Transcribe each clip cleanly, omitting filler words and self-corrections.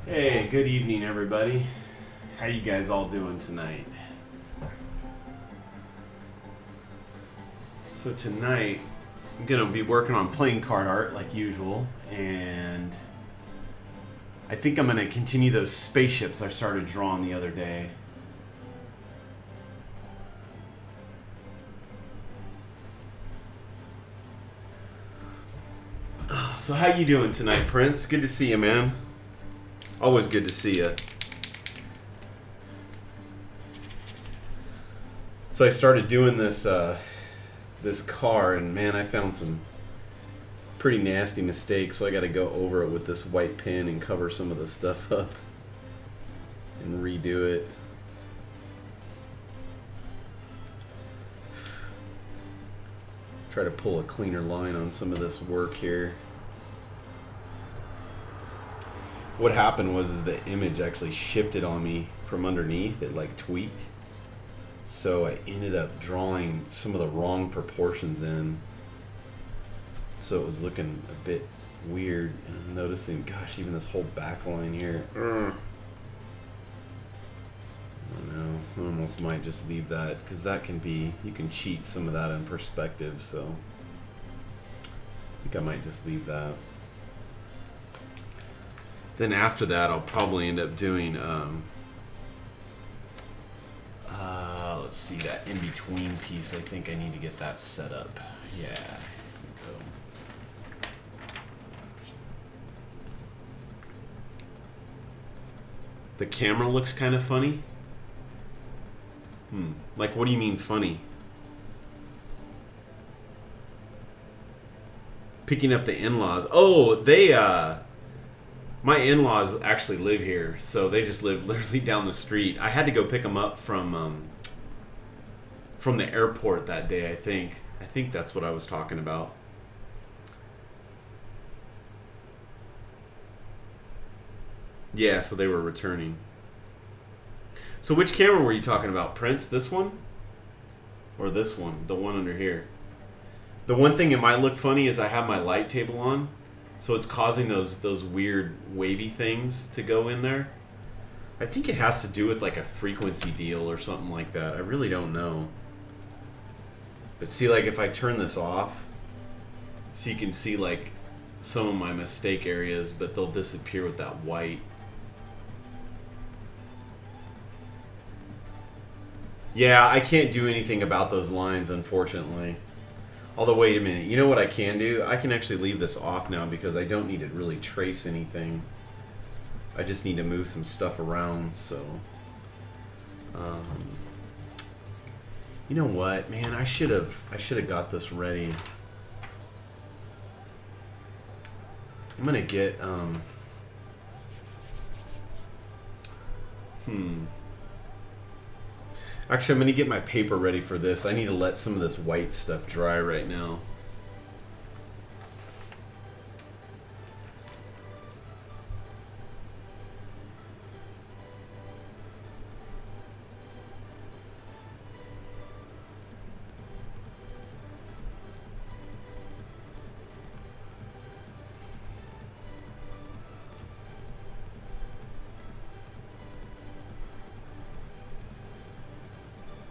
Hey, good evening, everybody. How you guys all doing tonight? So tonight, I'm gonna be working on playing card art like usual, and I think I'm gonna continue those spaceships I started drawing the other day. So how you doing tonight, Prince? Good to see you, man. Always good to see you. So I started doing this this car, and man, I found some pretty nasty mistakes. So I got to go over it with this white pen and cover some of the stuff up and redo it. Try to pull a cleaner line on some of this work here. What happened was the image actually shifted on me from underneath. It like tweaked. So I ended up drawing some of the wrong proportions in. So it was looking a bit weird. And I'm noticing, gosh, even this whole back line here. I don't know. I almost might just leave that, because that can be, you can cheat some of that in perspective. So I think I might just leave that. Then after that, I'll probably end up doing, let's see, that in-between piece. I think I need to get that set up. Yeah, here we go. The camera looks kind of funny. Like, what do you mean funny? Picking up the in-laws. Oh, they, my in-laws actually live here, so they just live literally down the street. I had to go pick them up from the airport that day, I think. I think that's what I was talking about. Yeah, so they were returning. So which camera were you talking about, Prince? This one? Or this one? The one under here? The one thing it might look funny is I have my light table on, so it's causing those weird wavy things to go in there. I think it has to do with like a frequency deal or something like that. I really don't know. But see, like if I turn this off, so you can see like some of my mistake areas, but they'll disappear with that white. Yeah, I can't do anything about those lines, unfortunately. Although, wait a minute. You know what I can do? I can actually leave this off now because I don't need to really trace anything. I just need to move some stuff around, so... you know what, man? I should have got this ready. I'm gonna get, Actually, I'm going to get my paper ready for this. I need to let some of this white stuff dry right now.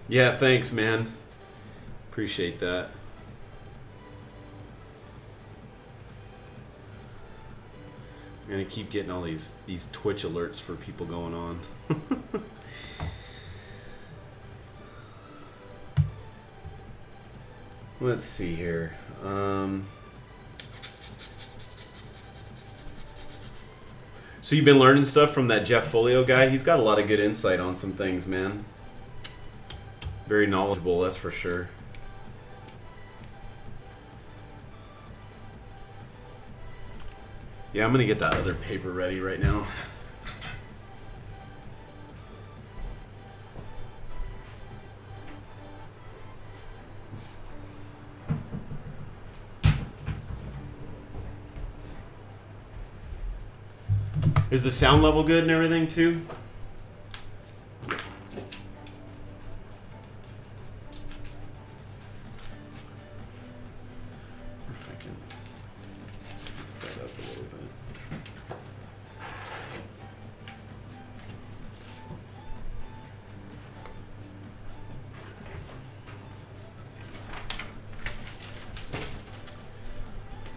Yeah, thanks, man. Appreciate that. I'm gonna keep getting all these Twitch alerts for people going on. Let's see here. So you've been learning stuff from that Jeff Folio guy? He's got a lot of good insight on some things, man. Very knowledgeable, that's for sure. Yeah, I'm gonna get that other paper ready right now. Is the sound level good and everything too?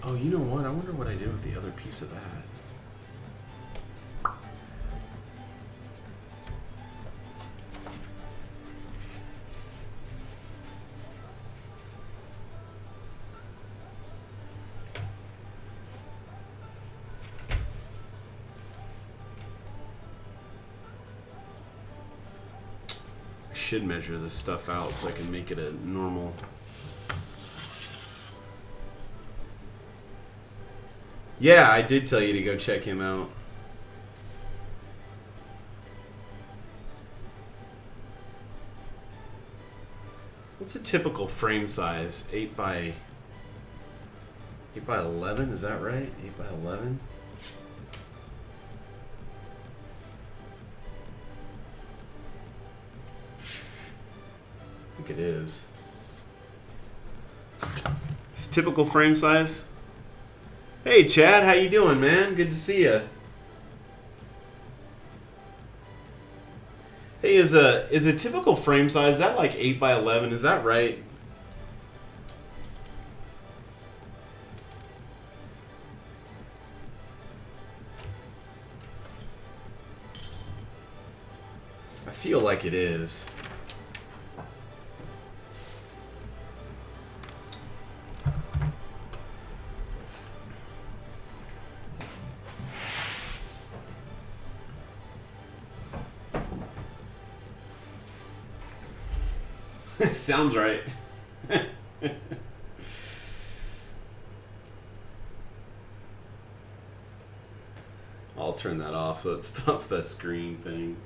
Oh, you know what? I wonder what I did with the other piece of that. Should measure this stuff out so I can make it a normal. Yeah, I did tell you to go check him out. What's a typical frame size? 8 by 11, is that right? 8 by 11? I think it is. It's typical frame size. Hey Chad, how you doing, man? Good to see you. Hey, is a typical frame size, is that like 8 by 11? Is that right? I feel like it is. Sounds right. I'll turn that off so it stops that screen thing.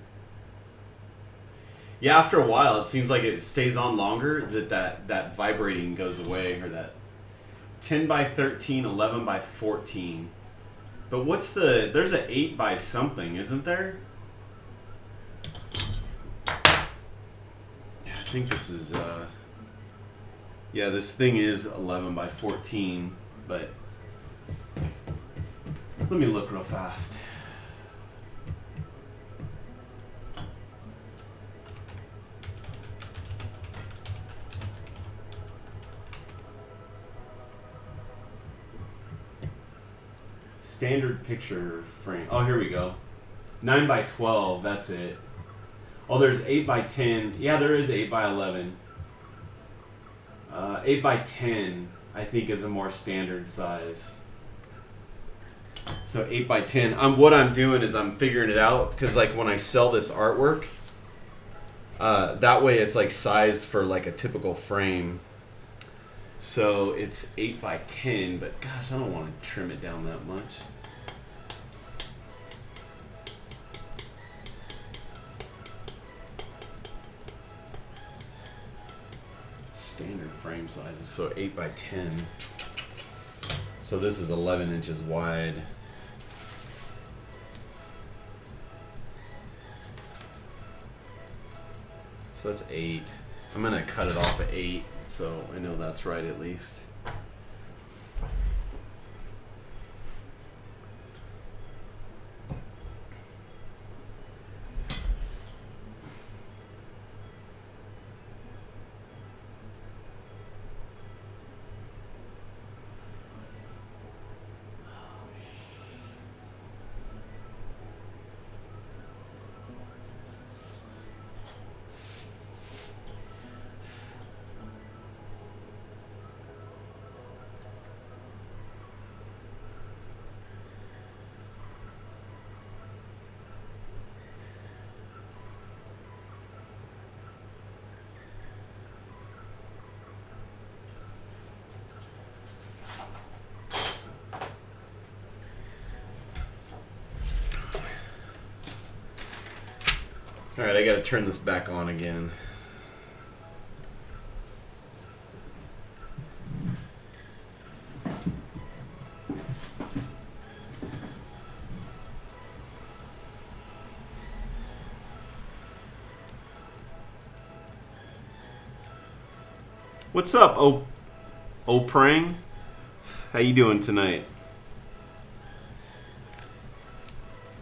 Yeah, after a while, it seems like it stays on longer, that vibrating goes away, or that 10 by 13, 11 by 14. But what's there's an 8 by something, isn't there? I think this is, yeah, this thing is 11 by 14, but let me look real fast. Standard picture frame. Oh, here we go. 9 by 12, that's it. Oh, there's 8 by 10. Yeah, there is 8 by 11. 8 by 10, I think, is a more standard size. So 8 by 10. What I'm doing is I'm figuring it out, because like when I sell this artwork, that way it's like sized for like a typical frame. So it's 8 by 10, but gosh, I don't want to trim it down that much. Standard frame sizes, so 8 by 10. So this is 11 inches wide. So that's 8. I'm gonna cut it off at 8, so I know that's right at least. Alright, I gotta turn this back on again. What's up, Prang? How you doing tonight?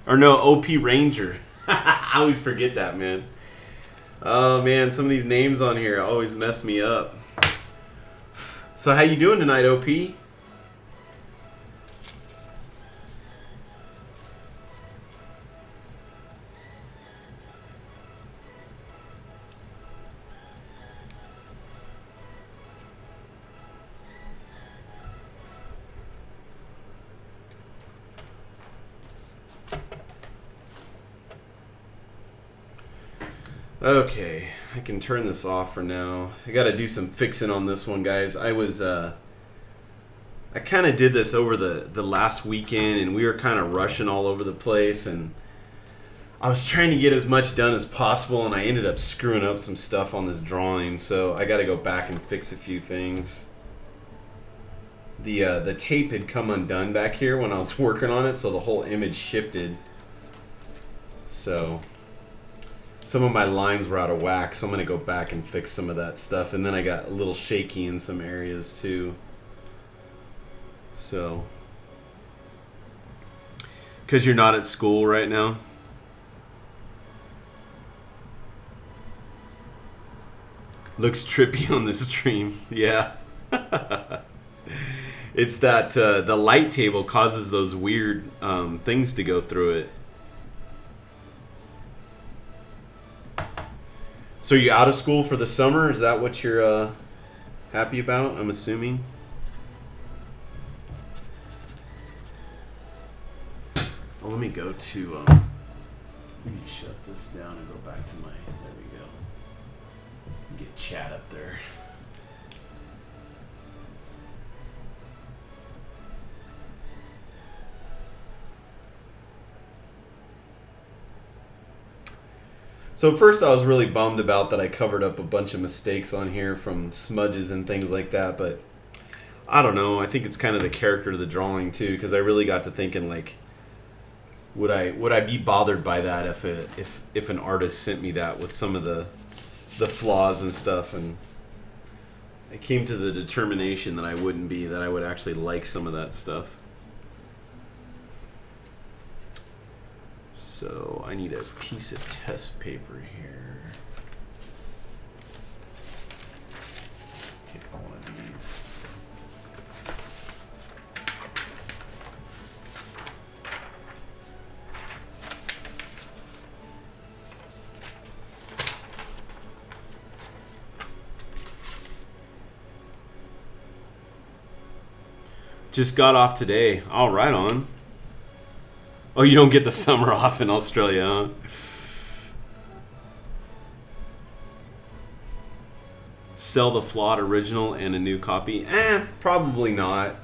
Or no, OP Ranger. I always forget that, man. Oh man, some of these names on here always mess me up. So how you doing tonight, OP? Okay, I can turn this off for now. I got to do some fixing on this one, guys. I kind of did this over the last weekend, and we were kind of rushing all over the place, and I was trying to get as much done as possible, and I ended up screwing up some stuff on this drawing, so I got to go back and fix a few things. The tape had come undone back here when I was working on it, so the whole image shifted. So some of my lines were out of whack, so I'm going to go back and fix some of that stuff. And then I got a little shaky in some areas too. So, because you're not at school right now? Looks trippy on the stream. Yeah. It's that the light table causes those weird things to go through it. So are you out of school for the summer? Is that what you're happy about, I'm assuming? Well, let me go to... let me shut this down and go back to my... There we go. Get chat up there. So first I was really bummed about that I covered up a bunch of mistakes on here from smudges and things like that, but I don't know. I think it's kind of the character of the drawing too, because I really got to thinking like, would I be bothered by that if an artist sent me that with some of the flaws and stuff, and I came to the determination that I wouldn't be, that I would actually like some of that stuff. So I need a piece of test paper here. Let's take one of these. Just got off today. All right, on. Oh, you don't get the summer off in Australia, huh? Sell the flawed original and a new copy? Probably not.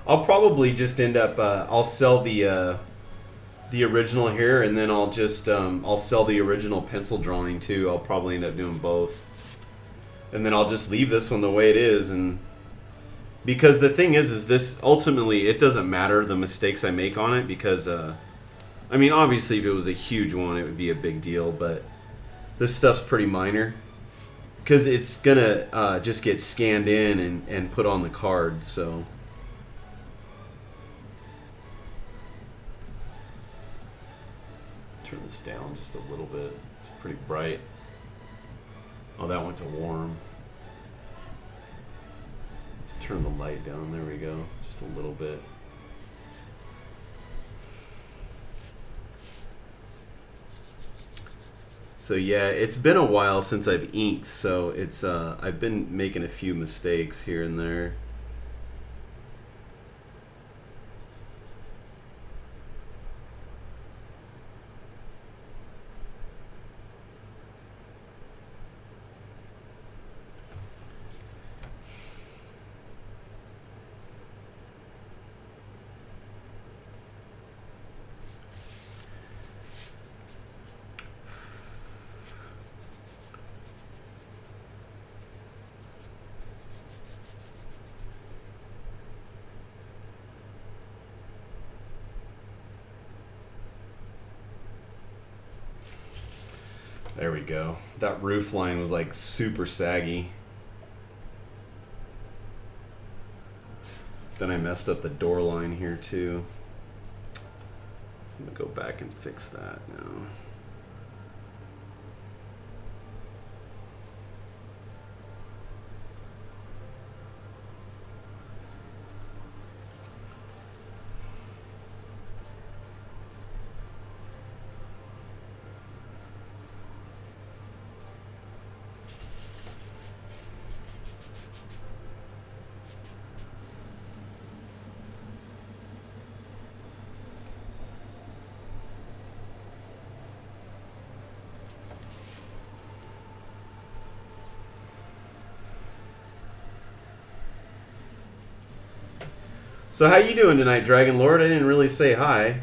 I'll probably just end up, I'll sell the original here, and then I'll just, I'll sell the original pencil drawing too. I'll probably end up doing both. And then I'll just leave this one the way it is, and because the thing is this, ultimately, it doesn't matter the mistakes I make on it, because, I mean, obviously, if it was a huge one, it would be a big deal, but this stuff's pretty minor. Because it's going to just get scanned in and put on the card, so... Turn this down just a little bit. It's pretty bright. Oh, that went to warm. Let's turn the light down. There we go. Just a little bit. So yeah, it's been a while since I've inked, so it's I've been making a few mistakes here and there. There we go. That roof line was like super saggy. Then I messed up the door line here too. So I'm gonna go back and fix that now. So how you doing tonight, Dragon Lord? I didn't really say hi.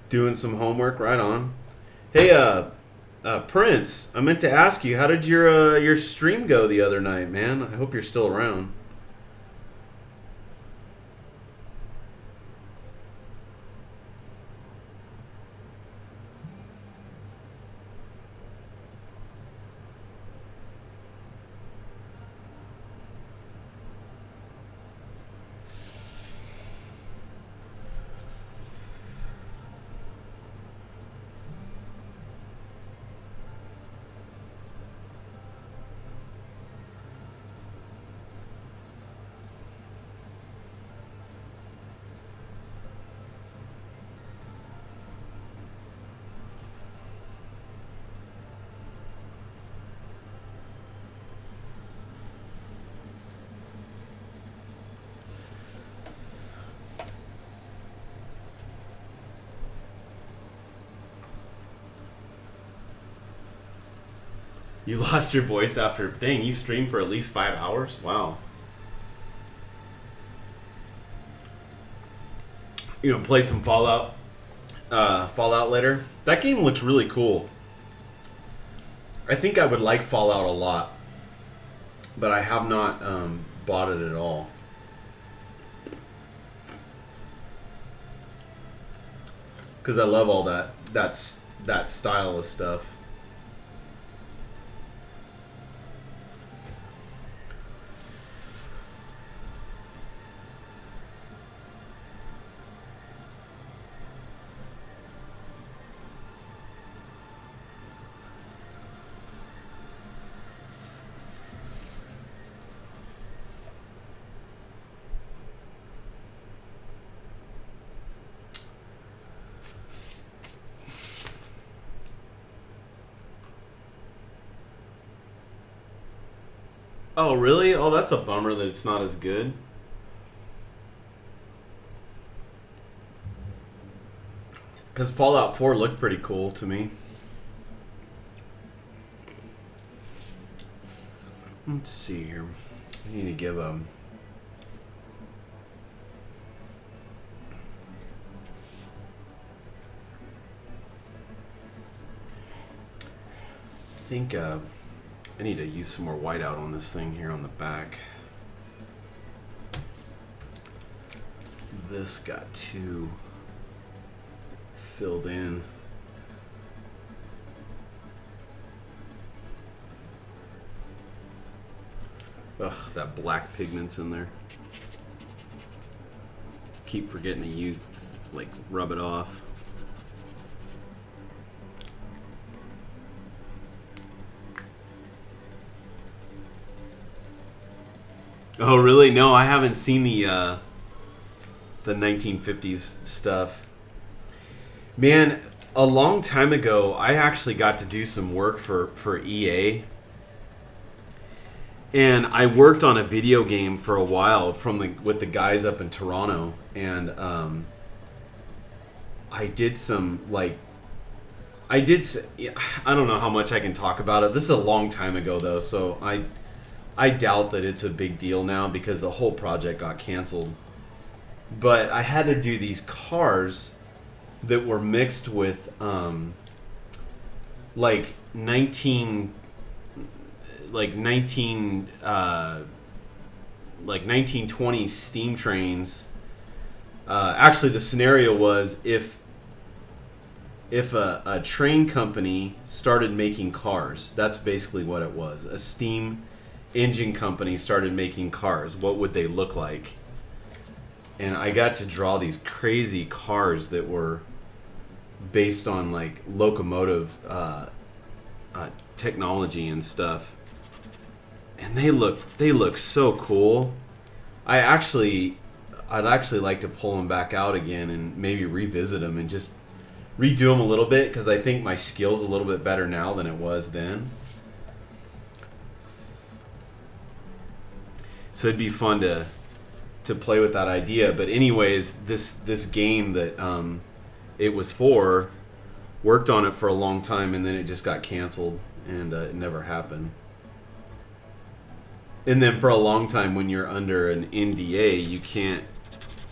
Doing some homework, right on. Hey, Prince, I meant to ask you, how did your stream go the other night, man? I hope you're still around. You lost your voice after... Dang, you streamed for at least 5 hours? Wow. You know, play some Fallout. Fallout later. That game looks really cool. I think I would like Fallout a lot. But I have not bought it at all. Because I love all that style of stuff. Oh, really? Oh, that's a bummer that it's not as good. Because Fallout 4 looked pretty cool to me. Let's see here. I need to give I need to use some more whiteout on this thing here on the back. This got too filled in. Ugh, that black pigment's in there. Keep forgetting to use, like, rub it off. Oh, really? No, I haven't seen the 1950s stuff. Man, a long time ago, I actually got to do some work for EA. And I worked on a video game for a while with the guys up in Toronto. And I did some, like... I don't know how much I can talk about it. This is a long time ago, though, so I doubt that it's a big deal now because the whole project got canceled. But I had to do these cars that were mixed with like 1920s steam trains. Actually, the scenario was if a train company started making cars. That's basically what it was. A steam engine company started making cars, what would they look like? And I got to draw these crazy cars that were based on like locomotive technology and stuff, and they look so cool. I'd actually like to pull them back out again and maybe revisit them and just redo them a little bit, because I think my skill's a little bit better now than it was then. So it'd be fun to play with that idea. But anyways, this game that it was for, worked on it for a long time, and then it just got canceled, and it never happened. And then for a long time, when you're under an NDA,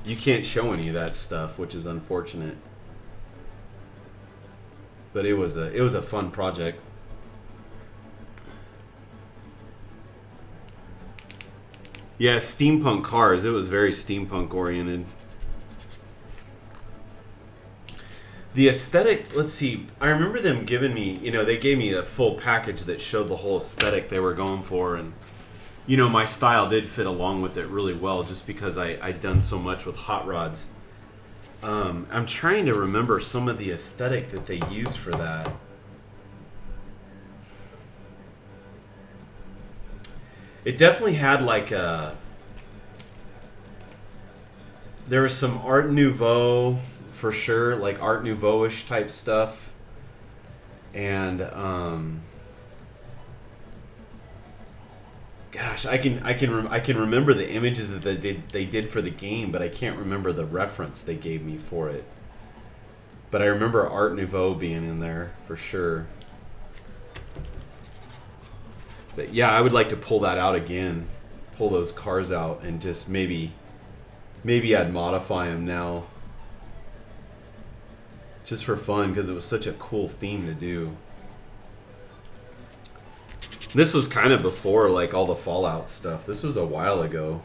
you can't show any of that stuff, which is unfortunate. But it was a fun project. Yeah, steampunk cars. It was very steampunk oriented. The aesthetic, let's see. I remember them giving me, they gave me a full package that showed the whole aesthetic they were going for, and my style did fit along with it really well, just because I'd done so much with hot rods. I'm trying to remember some of the aesthetic that they used for that. It definitely had like there was some Art Nouveau for sure, like Art Nouveau-ish type stuff, and gosh, I can remember the images that they did for the game, but I can't remember the reference they gave me for it. But I remember Art Nouveau being in there for sure. But yeah, I would like to pull that out again, pull those cars out, and just maybe I'd modify them now, just for fun, because it was such a cool theme to do. This was kind of before like all the Fallout stuff. This was a while ago.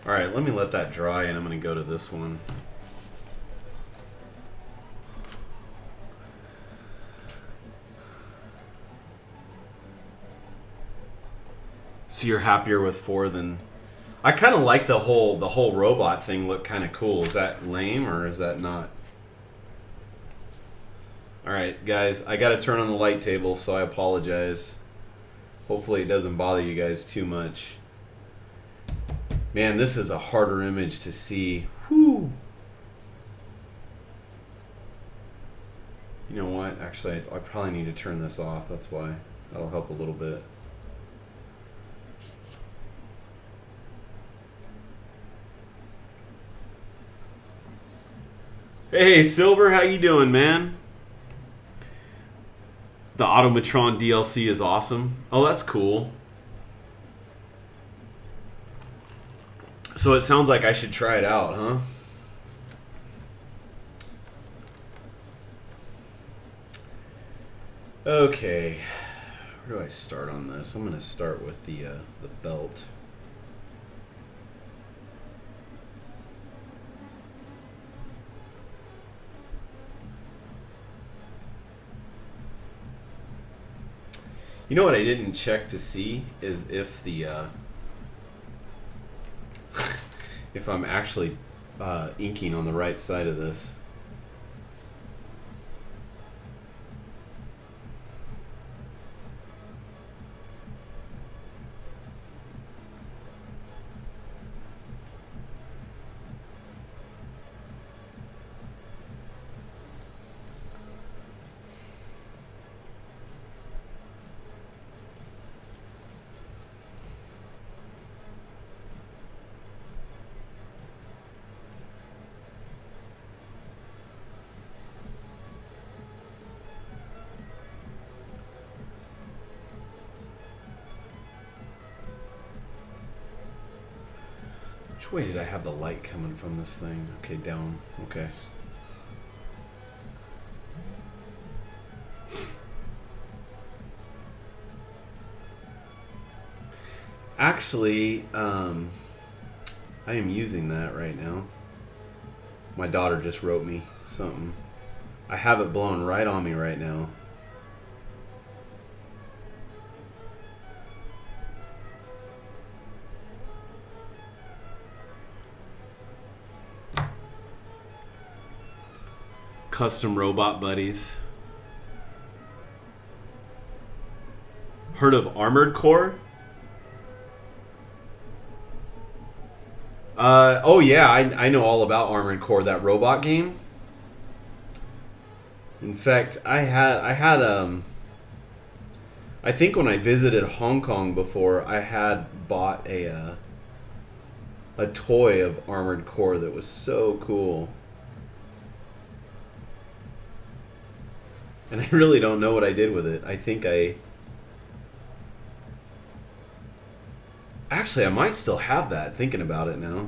All right, let me let that dry, and I'm going to go to this one. So you're happier with 4 than... I kind of like the whole robot thing. Looked kind of cool. Is that lame or is that not? All right, guys, I got to turn on the light table, so I apologize. Hopefully it doesn't bother you guys too much. Man, this is a harder image to see. Whew. You know what? Actually, I probably need to turn this off. That's why. That'll help a little bit. Hey, Silver, how you doing, man? The Automatron DLC is awesome. Oh, that's cool. So it sounds like I should try it out, huh? Okay. Where do I start on this? I'm going to start with the belt. You know what I didn't check to see is if the if I'm actually inking on the right side of this. Which way did I have the light coming from this thing? Okay, down. Okay. Actually, I am using that right now. My daughter just wrote me something. I have it blown right on me right now. Custom robot buddies. Heard of Armored Core? Oh yeah, I know all about Armored Core, that robot game. In fact, I think when I visited Hong Kong before, I had bought a toy of Armored Core that was so cool. And I really don't know what I did with it. I think actually, I might still have that, thinking about it now.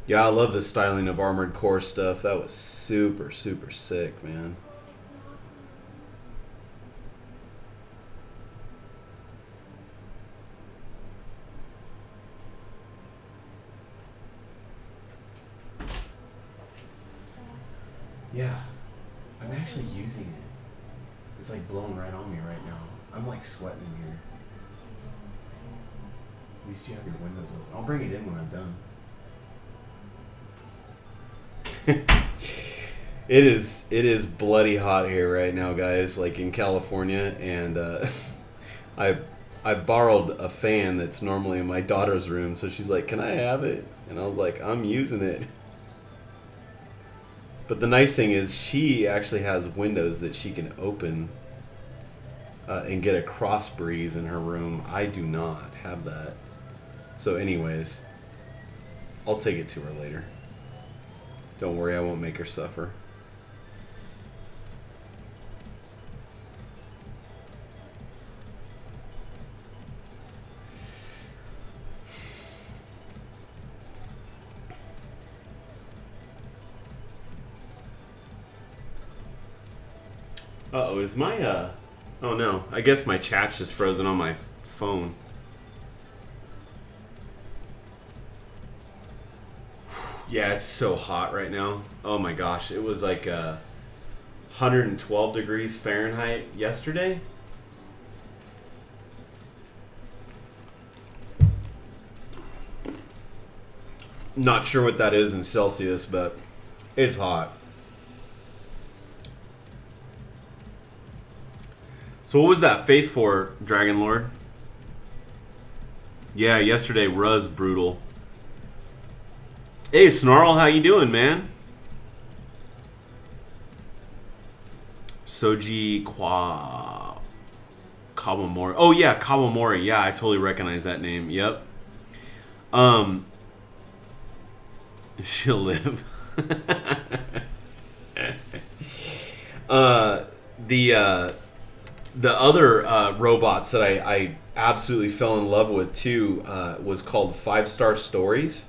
Yeah, I love the styling of Armored Core stuff. That was super, super sick, man. Yeah, I'm actually using it. It's like blowing right on me right now. I'm like sweating in here. At least you have your windows open. I'll bring it in when I'm done. It is bloody hot here right now, guys, like in California, and I borrowed a fan that's normally in my daughter's room, so she's like, "Can I have it?" And I was like, "I'm using it." But the nice thing is she actually has windows that she can open and get a cross breeze in her room. I do not have that. So anyways, I'll take it to her later. Don't worry, I won't make her suffer. Uh-oh, is my, oh no, I guess my chat's just frozen on my phone. Yeah, it's so hot right now. Oh my gosh, it was like 112 degrees Fahrenheit yesterday. Not sure what that is in Celsius, but it's hot. So what was that face for, Dragon Lord? Yeah, yesterday was brutal. Hey, Snarl, how you doing, man? Soji Kawamori. Oh yeah, Kawamori. Yeah, I totally recognize that name. Yep. She'll live. The other robots that I absolutely fell in love with too was called 5-Star Stories.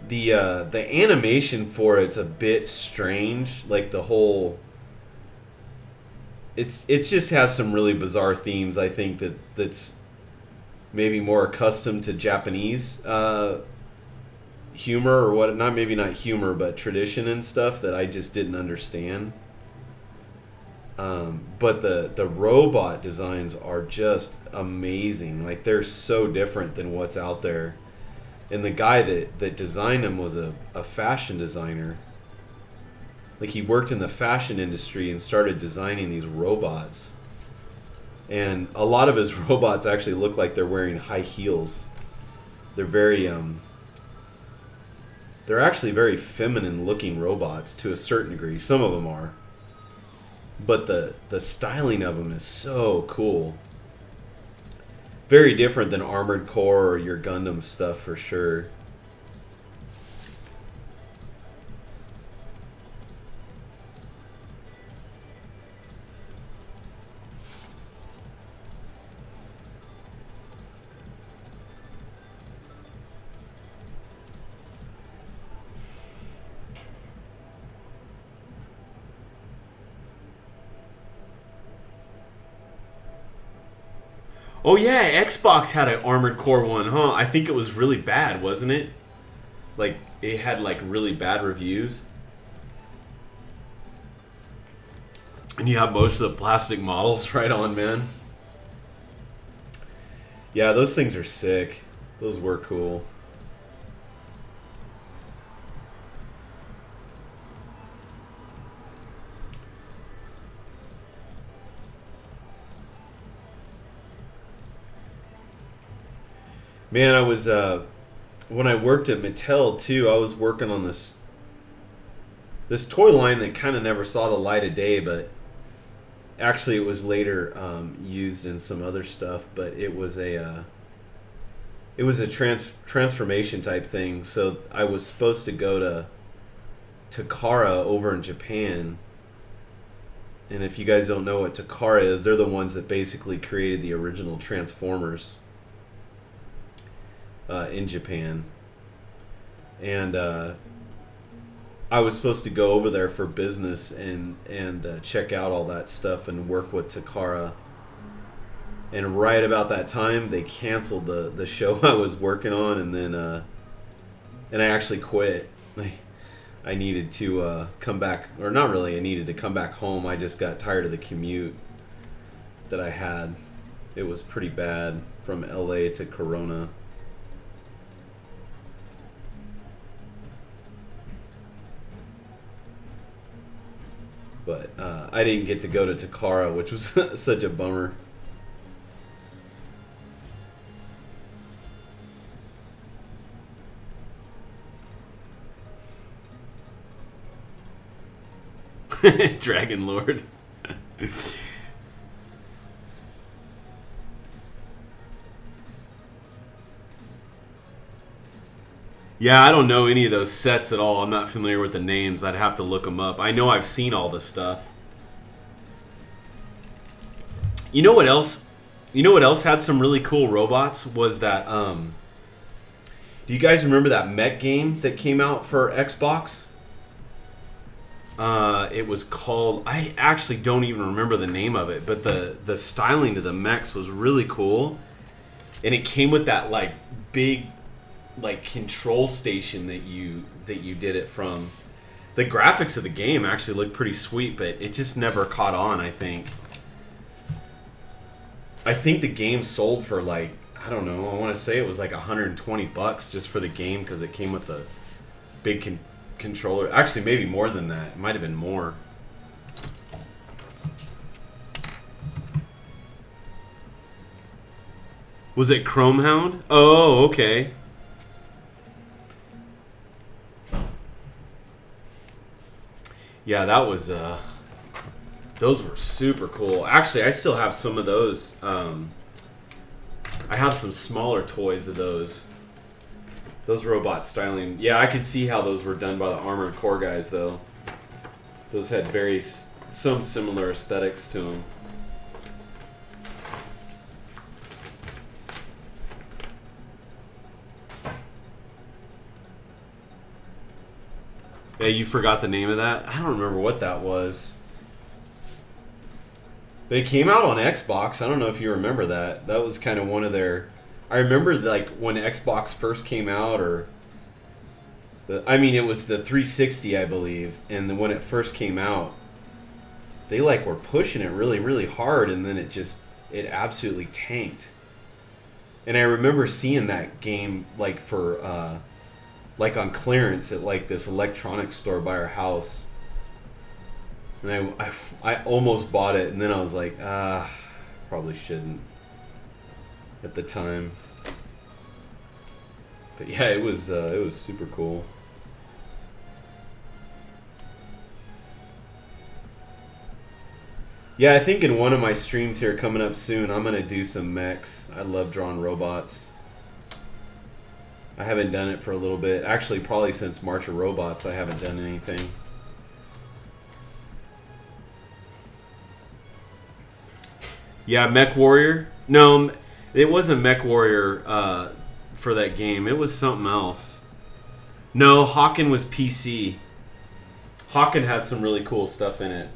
The animation for it's a bit strange, like the whole. It's just has some really bizarre themes. I think that's maybe more accustomed to Japanese humor or what? Not humor, but tradition and stuff that I just didn't understand. But the robot designs are just amazing. Like they're so different than what's out there. And the guy that designed them was a fashion designer. Like he worked in the fashion industry and started designing these robots. And a lot of his robots actually look like they're wearing high heels. They're very they're actually very feminine looking robots to a certain degree. Some of them are. but the styling of them is so cool. Very different than Armored Core or your Gundam stuff for sure. Oh yeah, Xbox had an Armored Core one, huh? I think it was really bad, wasn't it? Like it had like really bad reviews. And you have most of the plastic models right on, man. Yeah, those things are sick. Those were cool. Man, I was when I worked at Mattel too, I was working on this toy line that kind of never saw the light of day, but actually it was later used in some other stuff. But it was a transformation type thing. So I was supposed to go to Takara over in Japan. And if you guys don't know what Takara is, they're the ones that basically created the original Transformers in Japan. And I was supposed to go over there for business and check out all that stuff and work with Takara. And right about that time, they canceled the show I was working on, and then and I actually quit. I needed to come back, or not really. I needed to come back home. I just got tired of the commute that I had. It was pretty bad from LA to Corona. But I didn't get to go to Takara, which was such a bummer. Dragon Lord. Yeah, I don't know any of those sets at all. I'm not familiar with the names. I'd have to look them up. I know I've seen all this stuff. You know what else? You know what else had some really cool robots? Was that do you guys remember that mech game that came out for Xbox? It was called, I actually don't even remember the name of it, but the styling of the mechs was really cool. And it came with that like big like control station that you did it from. The graphics of the game actually looked pretty sweet, but it just never caught on, I think. I think the game sold for like, I don't know, I want to say it was like $120 just for the game because it came with the big controller. Actually, maybe more than that. It might have been more. Was it Chromehound? Oh, okay. Yeah, that was those were super cool. Actually, I still have some of those. I have some smaller toys of those. Those robot styling. Yeah, I could see how those were done by the Armored Core guys, though. Those had some similar aesthetics to them. Yeah, you forgot the name of that? I don't remember what that was. They came out on Xbox. I don't know if you remember that. That was kind of one of their... I remember like when Xbox first came out, or... it was the 360, I believe. And then when it first came out, they like were pushing it really, really hard, and then it absolutely tanked. And I remember seeing that game like for... like on clearance at like this electronics store by our house, and I almost bought it, and then I was like, probably shouldn't at the time. But yeah, it was super cool. Yeah, I think in one of my streams here coming up soon, I'm gonna do some mechs. I love drawing robots. I haven't done it for a little bit. Actually, probably since March of Robots, I haven't done anything. Yeah, Mech Warrior. No, it wasn't Mech Warrior for that game. It was something else. No, Hawken was PC. Hawken has some really cool stuff in it.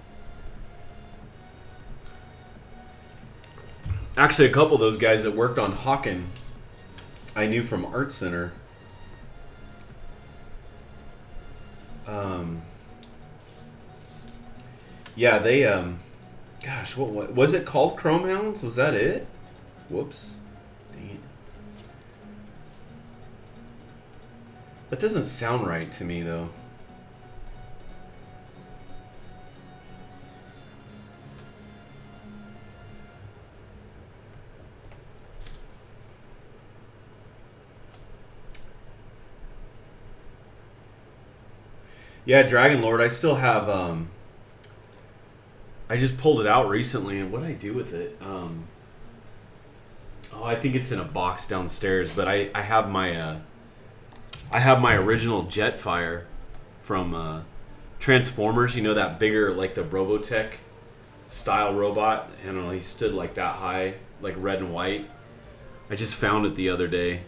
Actually, a couple of those guys that worked on Hawken, I knew from Art Center. Yeah, they gosh, what was it called? Chrome Hounds? Was that it? Whoops. Dang it. That doesn't sound right to me though. Yeah, Dragon Lord, I still have I just pulled it out recently, and what did I do with it? Oh, I think it's in a box downstairs. But I have my original Jetfire from Transformers. You know, that bigger, like the Robotech style robot. I don't know. He stood like that high, like red and white. I just found it the other day.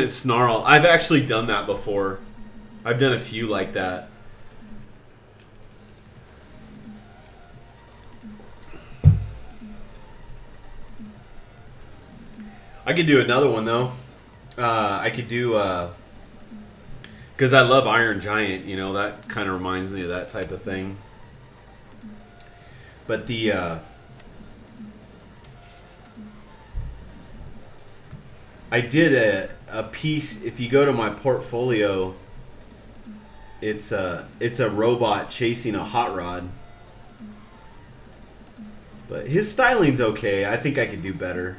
Snarl. I've actually done that before. I've done a few like that. I could do another one though. I could do because I love Iron Giant. You know, that kind of reminds me of that type of thing. But the I did a piece. If you go to my portfolio, it's a robot chasing a hot rod. But his styling's okay. I think I could do better.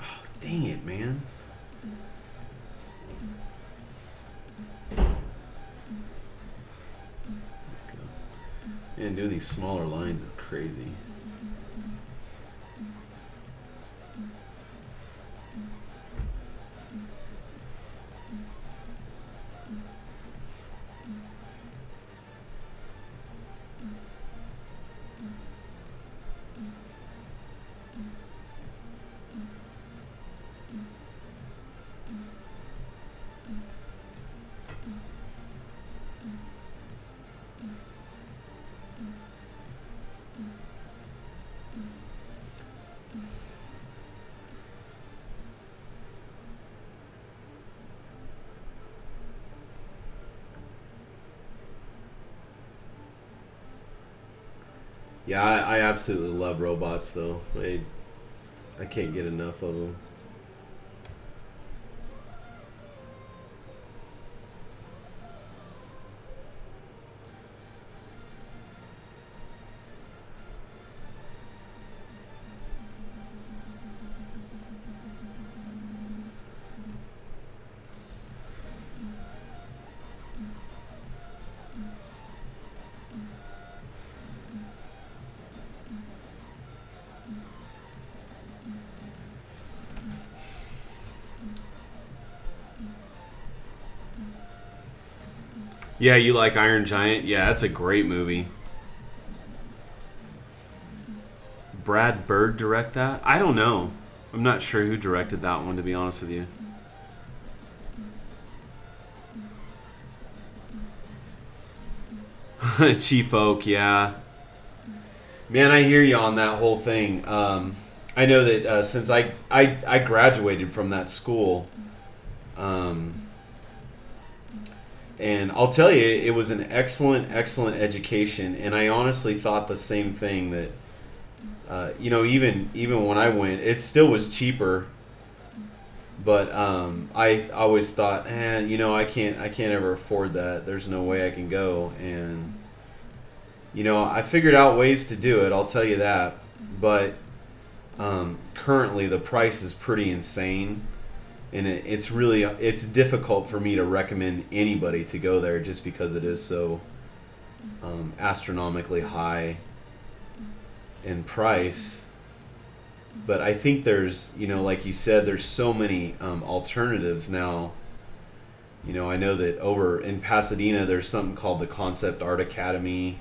Oh, dang it, man. Man, doing these smaller lines is crazy. Yeah, I absolutely love robots, though. I can't get enough of them. Yeah, you like Iron Giant? Yeah, that's a great movie. Brad Bird direct that? I don't know. I'm not sure who directed that one, to be honest with you. Chief Oak, yeah. Man, I hear you on that whole thing. I know that since I graduated from that school, and I'll tell you, it was an excellent, excellent education. And I honestly thought the same thing that, even when I went, it still was cheaper. But I always thought, I can't ever afford that. There's no way I can go. And I figured out ways to do it. I'll tell you that. But Currently the price is pretty insane, and it's difficult for me to recommend anybody to go there just because it is so astronomically high in price. But I think there's, like you said, there's so many alternatives now. I know that over in Pasadena there's something called the Concept Art Academy.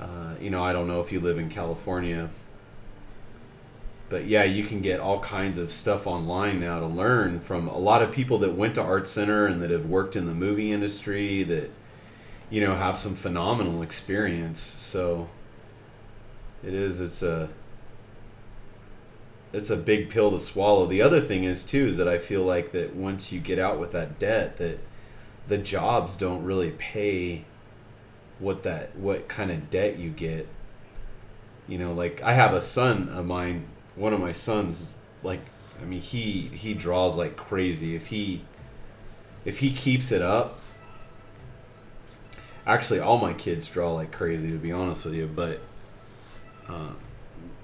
I don't know if you live in California, but yeah, you can get all kinds of stuff online now to learn from a lot of people that went to Art Center and that have worked in the movie industry that, have some phenomenal experience. So it's a big pill to swallow. The other thing is too is that I feel like that once you get out with that debt, that the jobs don't really pay what kind of debt you get. Like I have a son of mine, one of my sons, he draws like crazy. If he keeps it up, actually all my kids draw like crazy, to be honest with you, but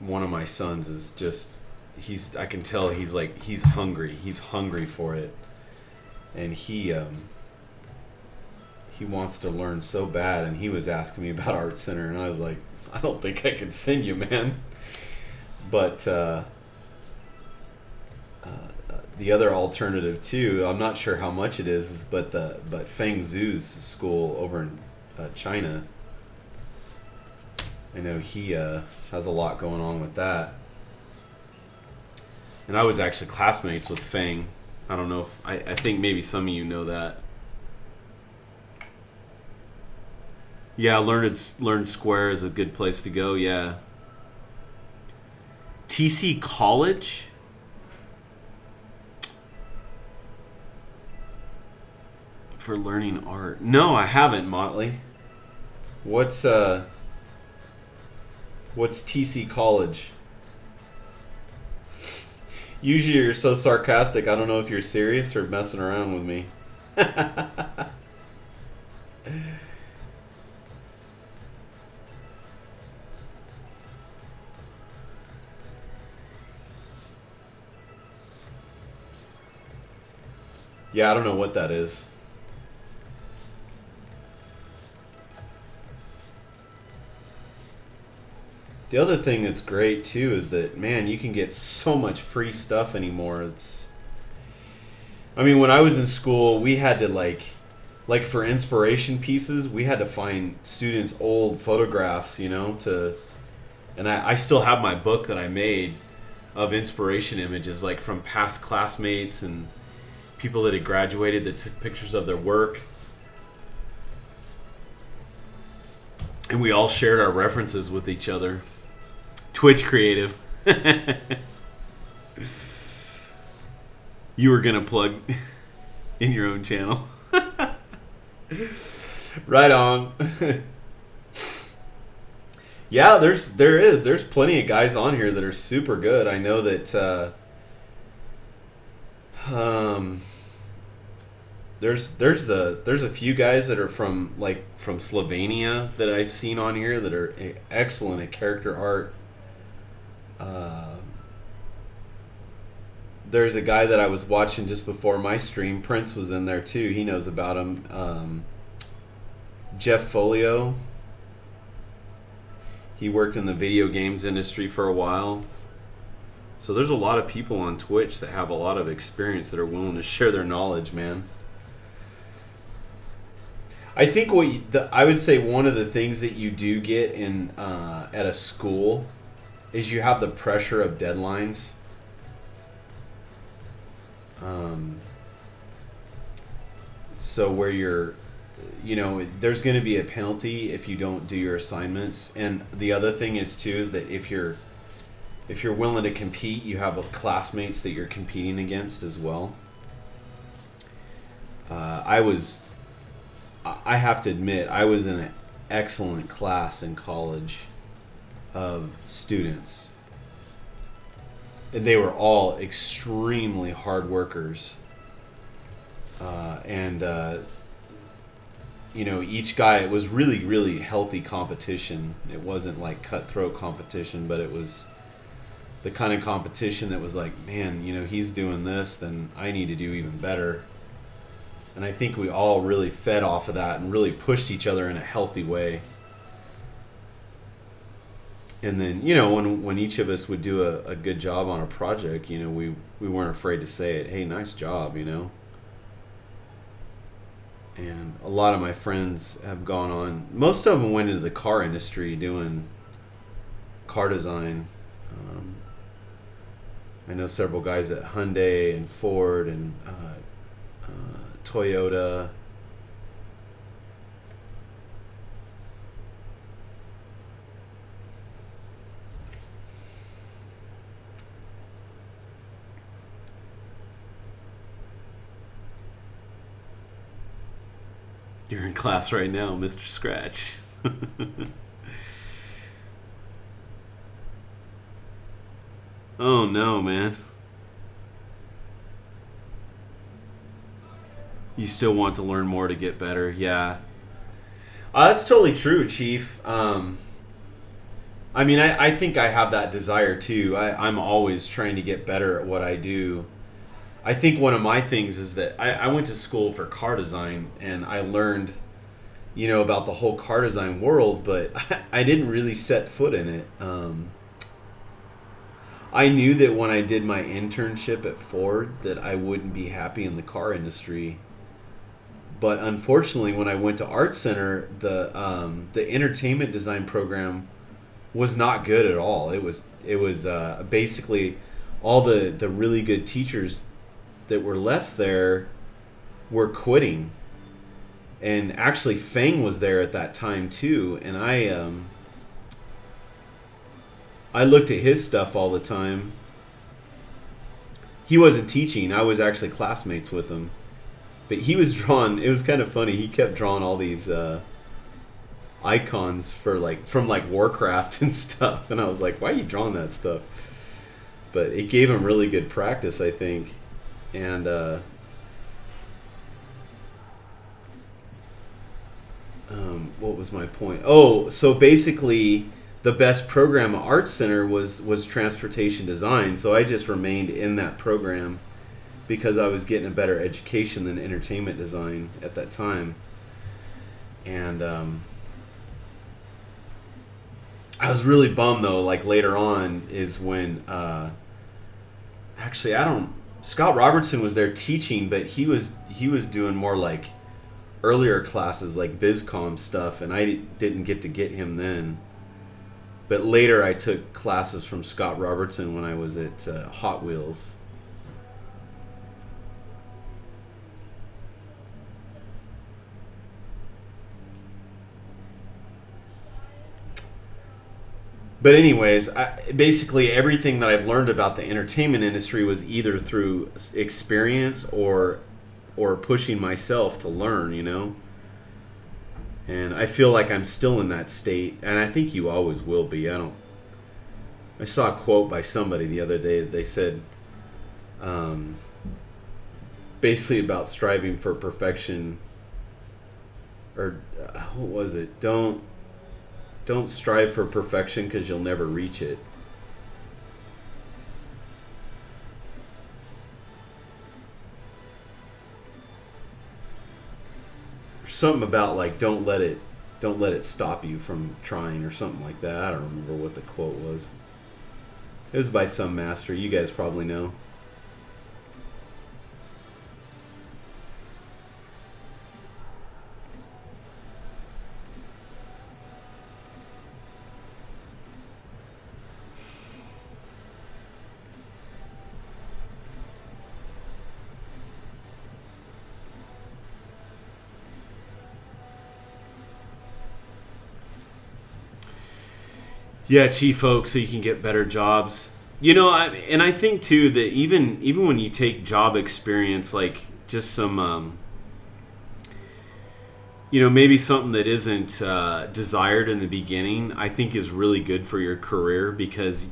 one of my sons is just, I can tell he's hungry for it, and he wants to learn so bad, and he was asking me about Art Center, and I was like, I don't think I can send you, man. But the other alternative too, I'm not sure how much it is, but Feng Zhu's school over in China, I know he has a lot going on with that. And I was actually classmates with Feng. I don't know if I think maybe some of you know that. Yeah, Learned Square is a good place to go. Yeah. TC College. For learning art. No, I haven't, Motley. What's TC College? Usually you're so sarcastic, I don't know if you're serious or messing around with me. Yeah, I don't know what that is. The other thing that's great too is that, man, you can get so much free stuff anymore. When I was in school, we had to like for inspiration pieces, we had to find students' old photographs, and I still have my book that I made of inspiration images, like from past classmates and people that had graduated that took pictures of their work. And we all shared our references with each other. Twitch creative. You were gonna plug in your own channel. Right on. Yeah, there's plenty of guys on here that are super good. I know that there's a few guys that are from Slovenia that I've seen on here that are excellent at character art. There's a guy that I was watching just before my stream. Prince was in there too. He knows about him. Jeff Folio. He worked in the video games industry for a while. So there's a lot of people on Twitch that have a lot of experience that are willing to share their knowledge, man. I think I would say one of the things that you do get in at a school is you have the pressure of deadlines. So where there's going to be a penalty if you don't do your assignments. And the other thing is too is that if you're willing to compete, you have classmates that you're competing against as well. I have to admit, I was in an excellent class in college of students. And they were all extremely hard workers. Each guy, it was really, really healthy competition. It wasn't like cutthroat competition, but it was the kind of competition that was like, man, he's doing this, then I need to do even better. And I think we all really fed off of that and really pushed each other in a healthy way. And then, when each of us would do a good job on a project, we weren't afraid to say it. Hey, nice job, And a lot of my friends have gone on. Most of them went into the car industry doing car design. I know several guys at Hyundai and Ford and Toyota. You're in class right now, Mr. Scratch. Oh no, man. You still want to learn more to get better. Yeah. That's totally true, Chief. I think I have that desire too. I'm always trying to get better at what I do. I think one of my things is that I went to school for car design, and I learned, about the whole car design world, but I didn't really set foot in it. I knew that when I did my internship at Ford that I wouldn't be happy in the car industry. But unfortunately, when I went to Art Center, the entertainment design program was not good at all. It was basically all the really good teachers that were left there were quitting. And actually, Fang was there at that time too, and I looked at his stuff all the time. He wasn't teaching. I was actually classmates with him. But he was drawing, it was kind of funny. He kept drawing all these icons from Warcraft and stuff. And I was like, why are you drawing that stuff? But it gave him really good practice, I think. And what was my point? Oh, so basically the best program at Art Center was transportation design. So I just remained in that program because I was getting a better education than entertainment design at that time. And I was really bummed though, later on is when Scott Robertson was there teaching, but he was doing more earlier classes like BizCom stuff, and I didn't get to get him then. But later I took classes from Scott Robertson when I was at Hot Wheels. But anyways, basically everything that I've learned about the entertainment industry was either through experience or pushing myself to learn, And I feel like I'm still in that state, and I think you always will be. I saw a quote by somebody the other day. They said, basically about striving for perfection, or what was it? Don't strive for perfection because you'll never reach it. Something about don't let it stop you from trying, or something like that. I don't remember what the quote was. It was by some master. You guys probably know. Yeah, Chief folks, so you can get better jobs. And I think too that even when you take job experience, just some, maybe something that isn't desired in the beginning, I think is really good for your career, because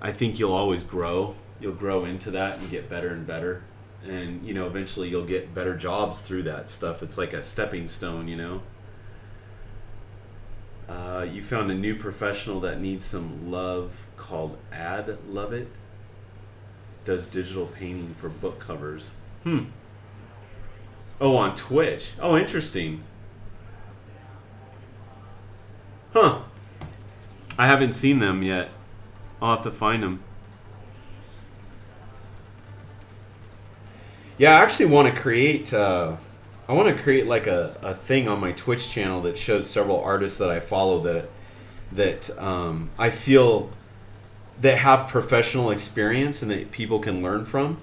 I think you'll always grow. You'll grow into that and get better and better. And, eventually you'll get better jobs through that stuff. It's like a stepping stone, You found a new professional that needs some love called Ad Lovett. Does digital painting for book covers. Oh, on Twitch. Oh, interesting. Huh. I haven't seen them yet. I'll have to find them. Yeah, I actually want to create. I want to create like a thing on my Twitch channel that shows several artists that I follow that I feel that have professional experience and that people can learn from.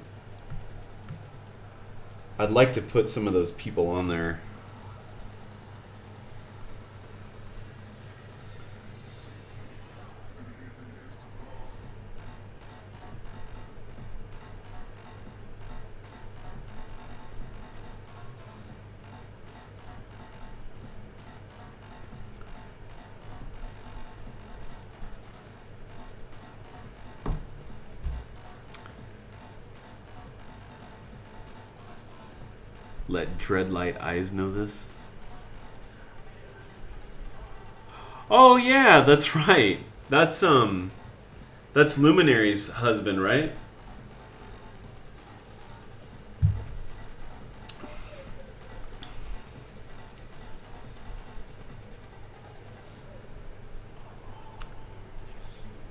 I'd like to put some of those people on there. Let Dreadlight Eyes know this. Oh yeah, that's right. That's Luminary's husband, right?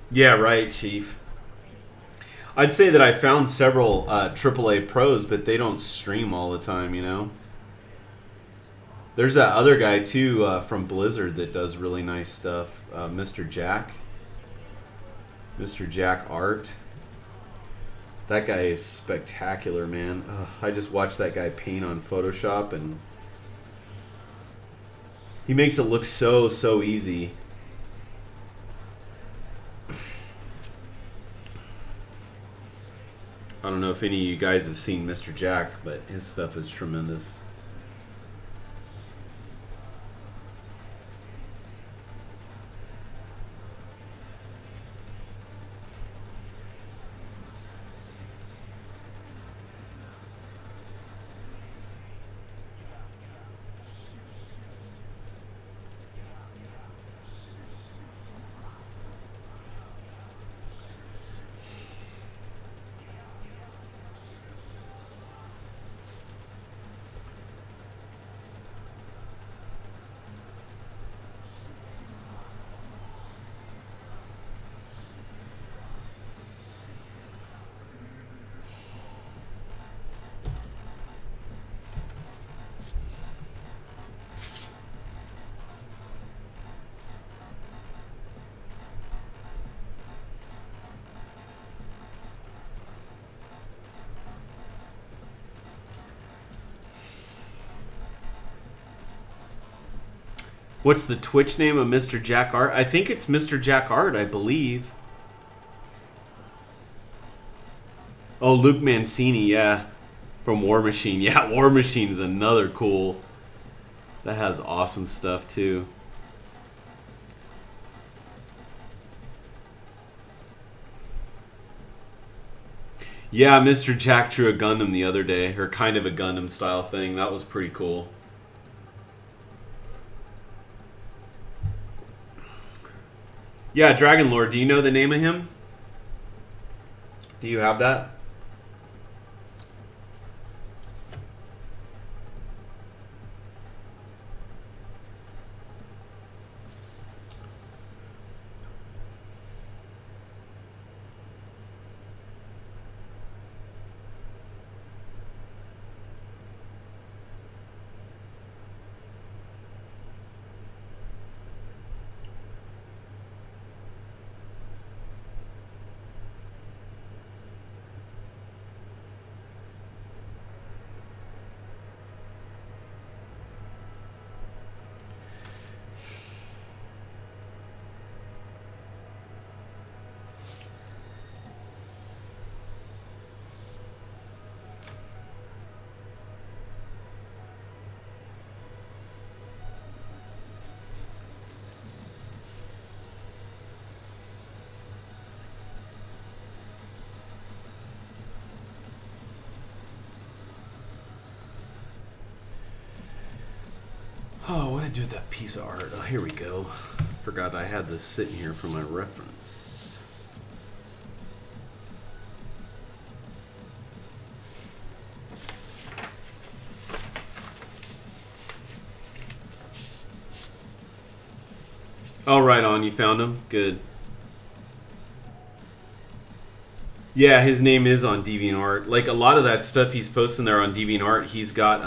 Yeah, right, Chief. I'd say that I found several AAA pros, but they don't stream all the time, you know? There's that other guy, too, from Blizzard that does really nice stuff. Mr. Jack. Mr. Jack Art. That guy is spectacular, man. Ugh, I just watched that guy paint on Photoshop, and he makes it look so easy. I don't know if any of you guys have seen Mr. Jack, but his stuff is tremendous. What's the Twitch name of Mr. Jack Art? I think it's Mr. Jack Art, I believe. Oh, Luke Mancini, yeah. From War Machine. Yeah, War Machine's another cool. That has awesome stuff, too. Yeah, Mr. Jack drew a Gundam the other day, or kind of a Gundam style thing. That was pretty cool. Yeah, Dragon Lord, do you know the name of him? Do you have that? what did I do with that piece of art? Oh, here we go. Forgot I had this sitting here for my reference. Oh, right on. You found him? Good. Yeah, his name is on DeviantArt. Like, a lot of that stuff he's posting there on DeviantArt, he's got,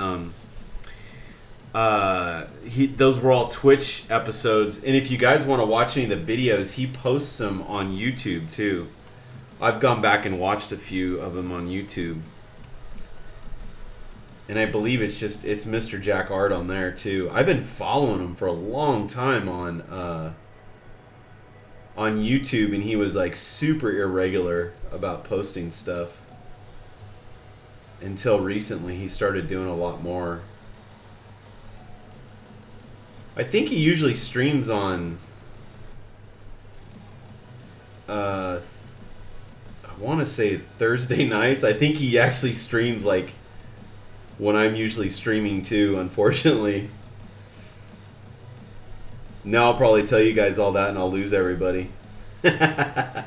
those were all Twitch episodes. And if you guys want to watch any of the videos, he posts them on YouTube, too. I've gone back and watched a few of them on YouTube. And I believe it's Mr. Jack Art on there, too. I've been following him for a long time on YouTube, and he was like super irregular about posting stuff. Until recently, he started doing a lot more. I think he usually streams on I want to say Thursday nights. I think he actually streams like when I'm usually streaming too, unfortunately. Now I'll probably tell you guys all that and I'll lose everybody. We're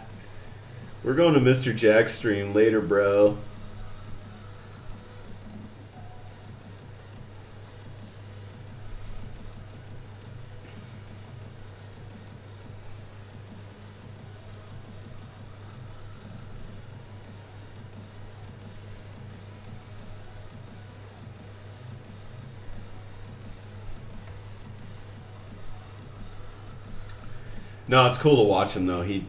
going to Mr. Jack's stream later, bro. No, it's cool to watch him though. He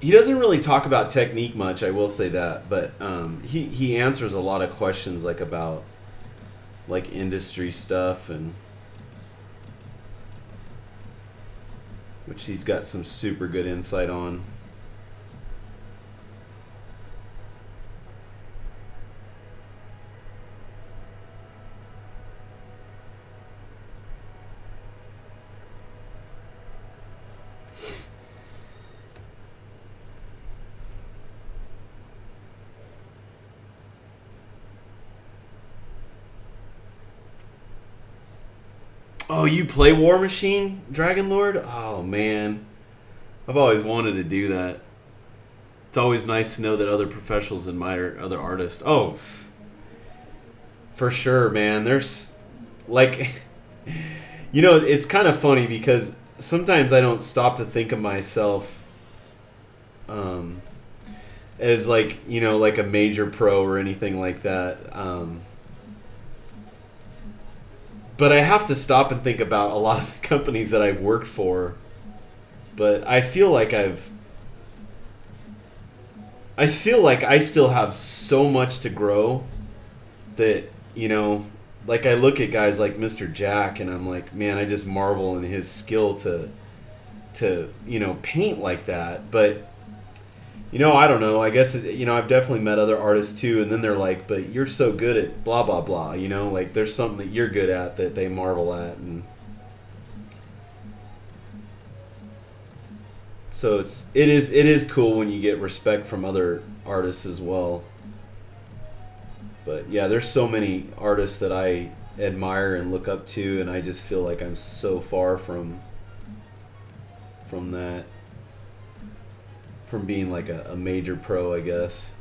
doesn't really talk about technique much, I will say that, but he answers a lot of questions like about like industry stuff, and which he's got some super good insight on. Oh, you play War Machine, Dragon Lord? Oh, man. I've always wanted to do that. It's always nice to know that other professionals admire other artists. Oh, for sure, man. There's, like, you know, it's kind of funny because sometimes I don't stop to think of myself as, like, you know, like a major pro or anything like that. But I have to stop and think about a lot of the companies that I've worked for. But I feel like I still have so much to grow that, you know, like I look at guys like Mr. Jack and I'm like, man, I just marvel in his skill to you know, paint like that. But, you know, I don't know. I guess, you know, I've definitely met other artists too, and then they're like, but you're so good at blah, blah, blah. You know, like there's something that you're good at that they marvel at. And so it is cool when you get respect from other artists as well. But yeah, there's so many artists that I admire and look up to, and I just feel like I'm so far from that. From being like a major pro, I guess.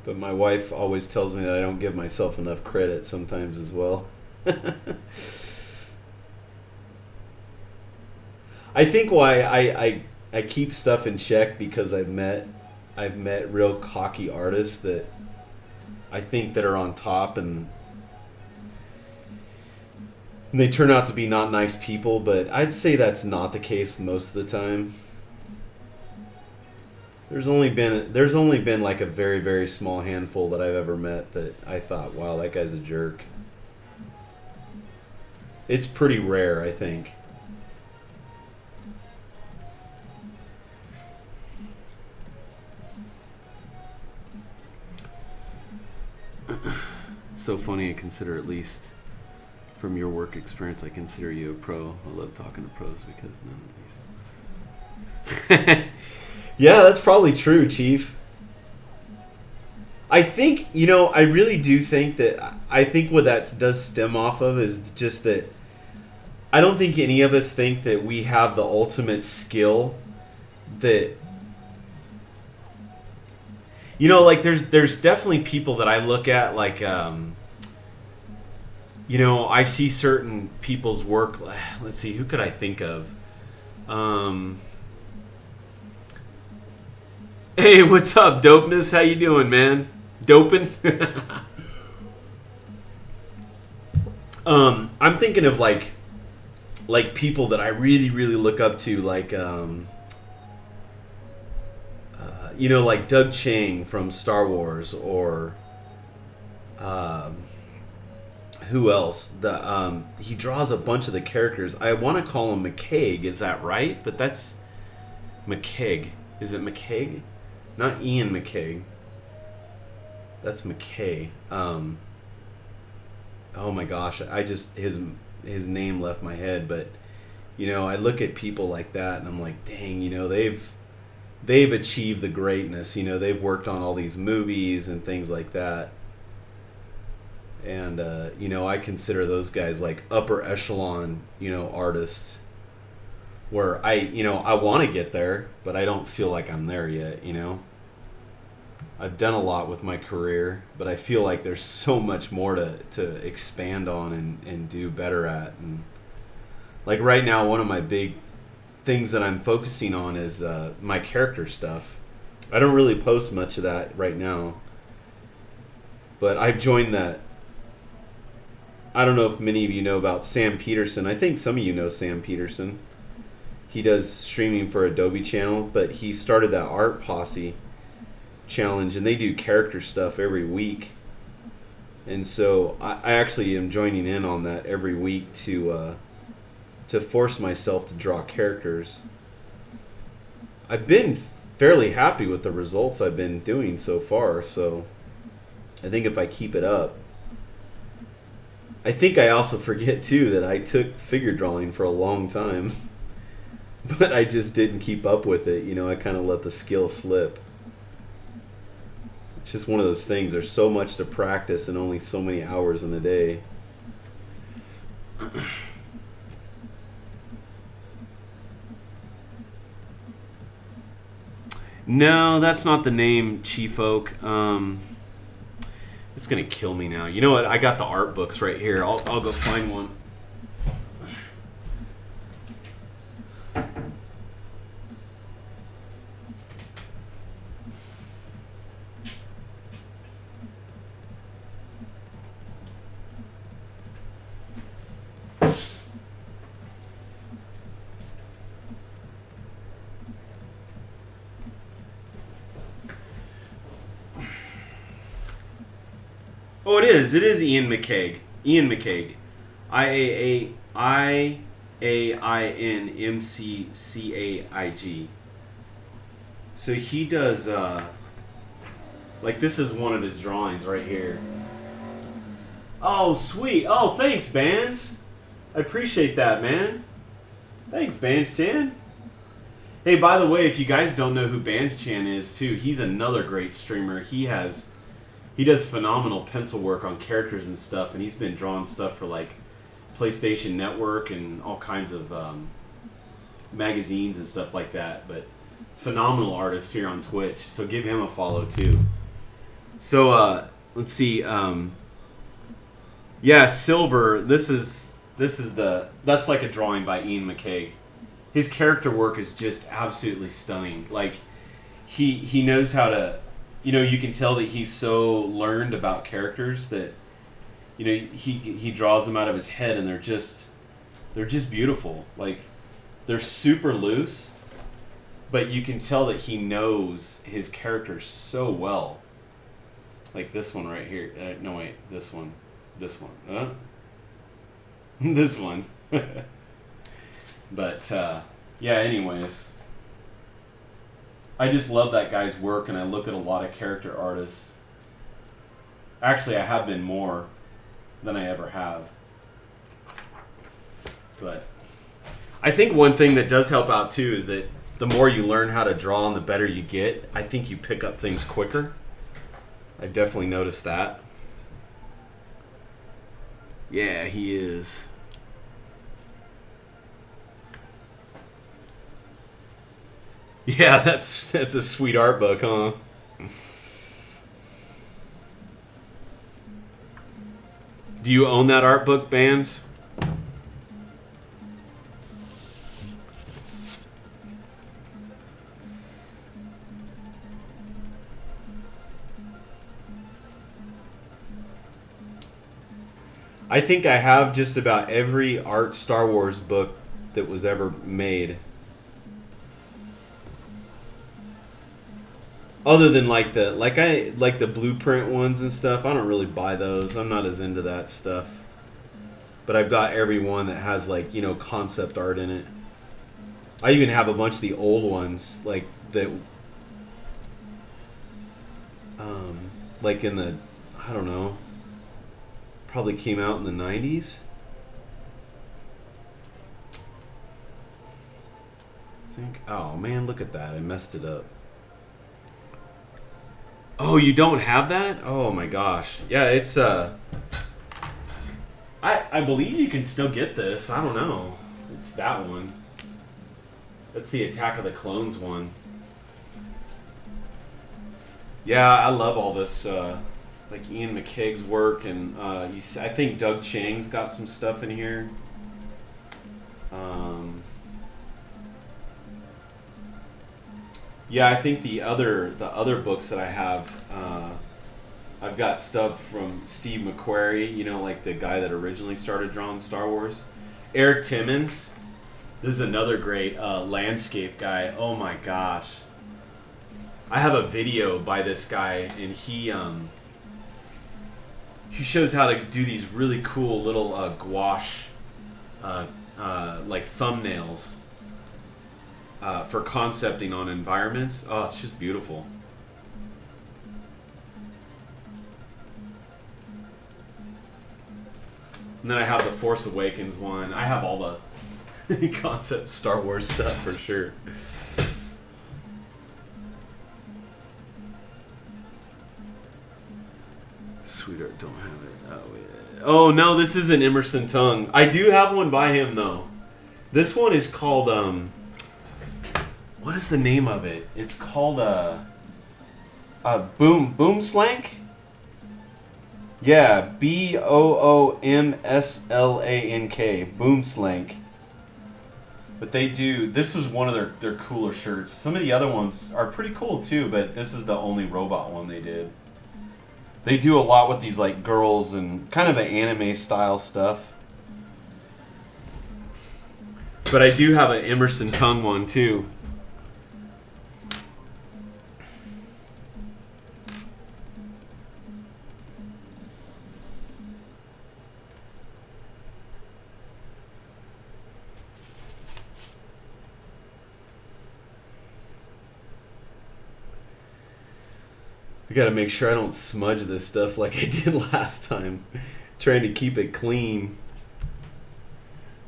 But my wife always tells me that I don't give myself enough credit sometimes as well. I think why I keep stuff in check because I've met real cocky artists that I think that are on top, and they turn out to be not nice people, but I'd say that's not the case most of the time. There's only been like a very, very small handful that I've ever met that I thought, wow, that guy's a jerk. It's pretty rare, I think. It's so funny to consider at least From your work experience, I consider you a pro. I love talking to pros because none of these. Yeah, that's probably true, Chief. I think, I really do think that, I think what that does stem off of is just that I don't think any of us think that we have the ultimate skill that, like there's definitely people that I look at, like, I see certain people's work. Let's see, who could I think of? Hey, what's up, Dopeness? How you doing, man? Doping? I'm thinking of like people that I really, really look up to, like, like Doug Chiang from Star Wars, or who else? He draws a bunch of the characters. I want to call him McCaig. Is that right? But that's McCaig. Is it McCaig? Not Ian McCaig. That's McKay. Oh my gosh, his name left my head, but I look at people like that and I'm like, dang, they've achieved the greatness. They've worked on all these movies and things like that. And I consider those guys like upper echelon, artists, where I want to get there, but I don't feel like I'm there yet, I've done a lot with my career, but I feel like there's so much more to expand on and do better at. And like right now, one of my big things that I'm focusing on is my character stuff. I don't really post much of that right now, but I've joined that. I don't know if many of you know about Sam Peterson. I think some of you know Sam Peterson. He does streaming for Adobe Channel, but he started that Art Posse challenge, and they do character stuff every week. And so I actually am joining in on that every week to force myself to draw characters. I've been fairly happy with the results I've been doing so far, so I think if I keep it up. I think I also forget too that I took figure drawing for a long time, but I just didn't keep up with it. I kind of let the skill slip. It's just one of those things. There's so much to practice and only so many hours in a day. No, that's not the name, Chief Oak. It's gonna kill me now. You know what? I got the art books right here. I'll go find one. Oh, it is. It is Ian McCaig. Ian McCaig. IAINMCCAIG. So he does, like, this is one of his drawings right here. Oh, sweet. Oh, thanks, Bands. I appreciate that, man. Thanks, Bands Chan. Hey, by the way, if you guys don't know who Bands Chan is, too, he's another great streamer. He does phenomenal pencil work on characters and stuff, and he's been drawing stuff for, like, PlayStation Network and all kinds of magazines and stuff like that. But phenomenal artist here on Twitch, so give him a follow too. So let's see. Yeah, Silver. That's like a drawing by Ian McCaig. His character work is just absolutely stunning. Like he knows how to. You can tell that he's so learned about characters that, he draws them out of his head, and they're just beautiful. Like, they're super loose, but you can tell that he knows his characters so well. Like this one right here. No, wait, this one. This one. This one. But, yeah, anyways. I just love that guy's work, and I look at a lot of character artists. Actually, I have been more than I ever have. But I think one thing that does help out too is that the more you learn how to draw and the better you get, I think you pick up things quicker. I've definitely noticed that. Yeah, he is. Yeah, that's a sweet art book, huh? Do you own that art book, Bands? I think I have just about every art Star Wars book that was ever made. Other than like the blueprint ones and stuff, I don't really buy those. I'm not as into that stuff. But I've got every one that has like, concept art in it. I even have a bunch of the old ones like that like in the I don't know, probably came out in the 90s. I think. Oh man, look at that. I messed it up. Oh, you don't have that? Oh my gosh. Yeah, it's I believe you can still get this. I don't know. It's that one. That's the Attack of the Clones one. Yeah, I love all this like Ian McCaig's work, and I think Doug Chiang's got some stuff in here. Yeah, I think the other books that I have, I've got stuff from Steve McQuarrie, like the guy that originally started drawing Star Wars. Eric Timmons, this is another great landscape guy. Oh my gosh. I have a video by this guy, and he shows how to do these really cool little gouache like thumbnails for concepting on environments. Oh, it's just beautiful. And then I have the Force Awakens one. I have all the concept Star Wars stuff for sure. Sweetheart, don't have it. Oh no, this isn't Emerson Tongue. I do have one by him though. This one is called what is the name of it? It's called Boom Slank. Yeah, BOOMSLANK, Boom Slank. But this was one of their cooler shirts. Some of the other ones are pretty cool too, but this is the only robot one they did. They do a lot with these like girls and kind of an anime style stuff. But I do have an Emerson Tongue one too. I gotta make sure I don't smudge this stuff like I did last time. Trying to keep it clean.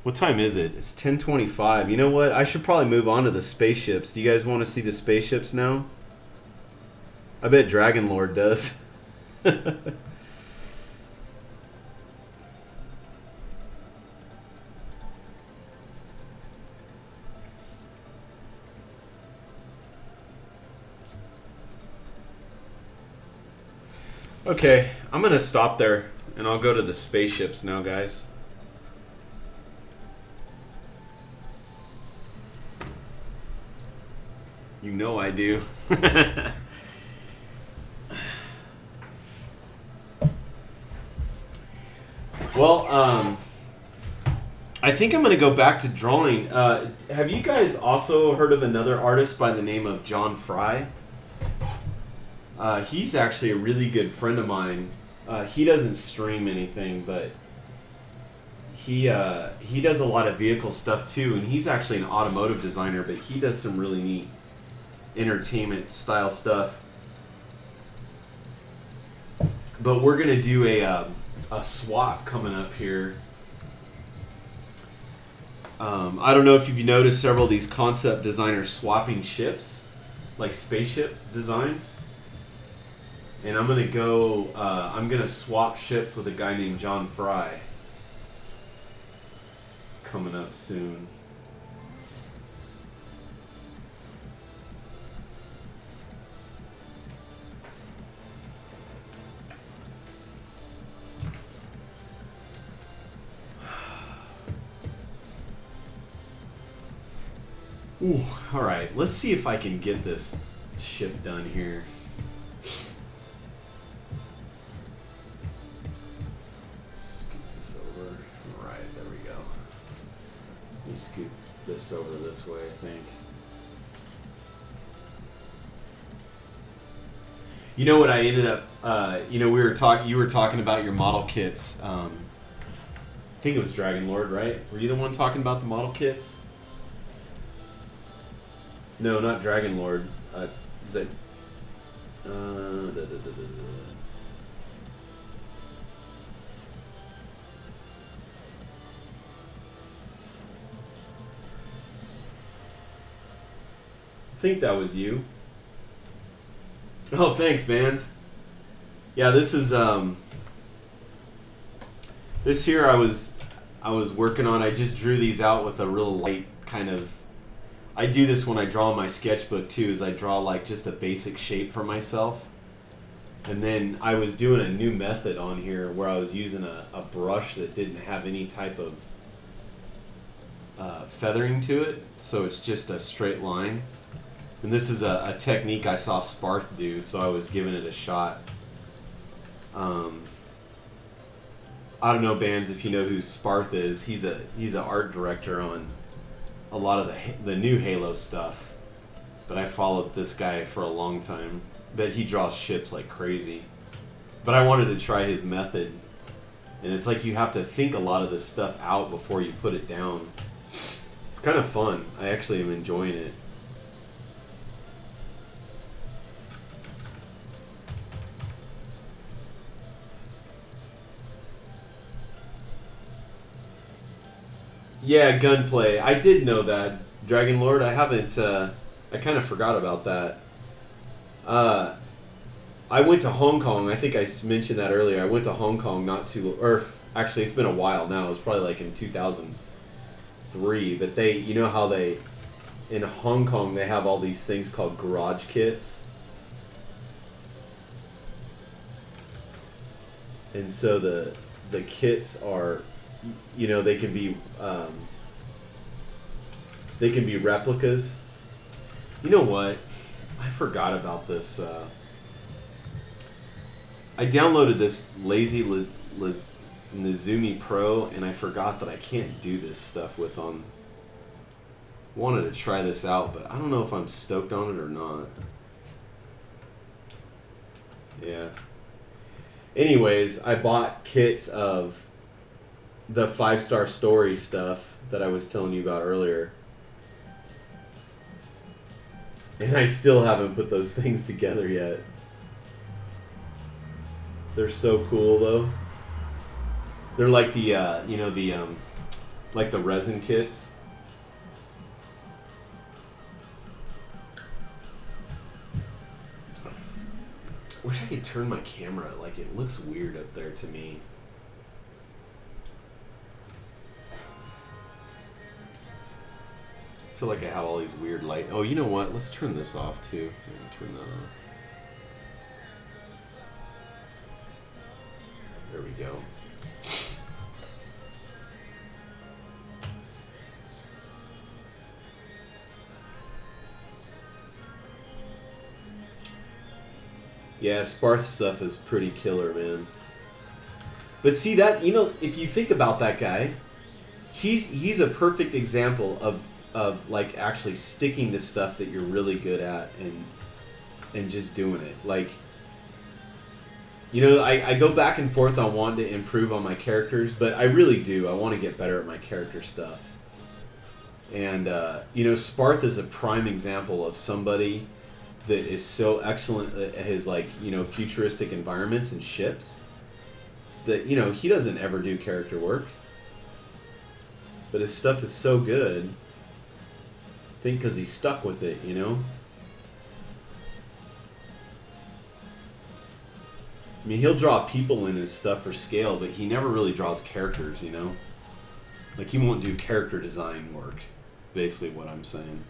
What time is it? It's 10:25. You know what? I should probably move on to the spaceships. Do you guys want to see the spaceships now? I bet Dragon Lord does. Okay, I'm gonna stop there and I'll go to the spaceships now, guys. You know I do. Well, I think I'm gonna go back to drawing. Have you guys also heard of another artist by the name of John Fry? He's actually a really good friend of mine. He doesn't stream anything, but he does a lot of vehicle stuff too, and he's actually an automotive designer, but he does some really neat entertainment style stuff. But we're gonna do a swap coming up here. I don't know if you've noticed several of these concept designers swapping ships, like spaceship designs. And I'm gonna swap ships with a guy named John Fry. Coming up soon. Ooh, all right. Let's see if I can get this ship done here. Scoot this over. All right, there we go. Let me scoot this over this way, I think. You know what I ended up? You were talking about your model kits. I think it was Dragon Lord, right? Were you the one talking about the model kits? No, not Dragon Lord. Is that? I think that was you. Oh, thanks, man. Yeah, this is this here I was working on. I just drew these out with a real light kind of. I do this when I draw in my sketchbook too, is I draw like just a basic shape for myself. And then I was doing a new method on here where I was using a brush that didn't have any type of feathering to it, so it's just a straight line. And this is a technique I saw Sparth do, so I was giving it a shot. I don't know, Bands, if you know who Sparth is. He's an art director on a lot of the new Halo stuff, but I followed this guy for a long time. But he draws ships like crazy. But I wanted to try his method, and it's like you have to think a lot of this stuff out before you put it down. It's kind of fun. I actually am enjoying it. Yeah, gunplay. I did know that, Dragon Lord. I haven't. I kind of forgot about that. I went to Hong Kong. I think I mentioned that earlier. I went to Hong Kong or actually, it's been a while now. It was probably like in 2003. But you know how in Hong Kong they have all these things called garage kits, and so the kits are. They can be replicas. You know what? I forgot about this. I downloaded this Lazy Nizumi Pro, and I forgot that I can't do this stuff with on. Wanted to try this out, but I don't know if I'm stoked on it or not. Yeah. Anyways, I bought kits of the 5-star story stuff that I was telling you about earlier. And I still haven't put those things together yet. They're so cool though. They're like the like the resin kits. Wish I could turn my camera, like it looks weird up there to me. I feel like I have all these weird light. Oh, you know what? Let's turn this off too. Turn that off. There we go. Yeah, Sparth stuff is pretty killer, man. But see that, if you think about that guy, he's a perfect example of like actually sticking to stuff that you're really good at and just doing it. Like, I go back and forth on wanting to improve on my characters, but I really do. I want to get better at my character stuff. And, Sparth is a prime example of somebody that is so excellent at his, futuristic environments and ships that, he doesn't ever do character work. but his stuff is so good. I think because he's stuck with it, you know? I mean, he'll draw people in his stuff for scale, but he never really draws characters, you know? Like, he won't do character design work, basically what I'm saying.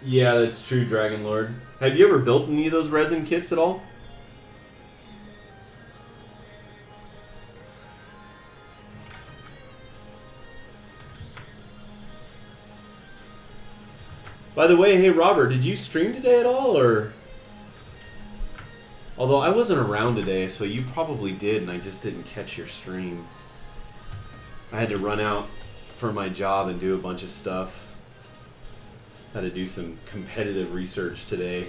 Yeah, that's true, Dragon Lord. Have you ever built any of those resin kits at all? By the way, hey Robert, did you stream today at all, or? Although I wasn't around today, so you probably did, and I just didn't catch your stream. I had to run out for my job and do a bunch of stuff. Had to do some competitive research today.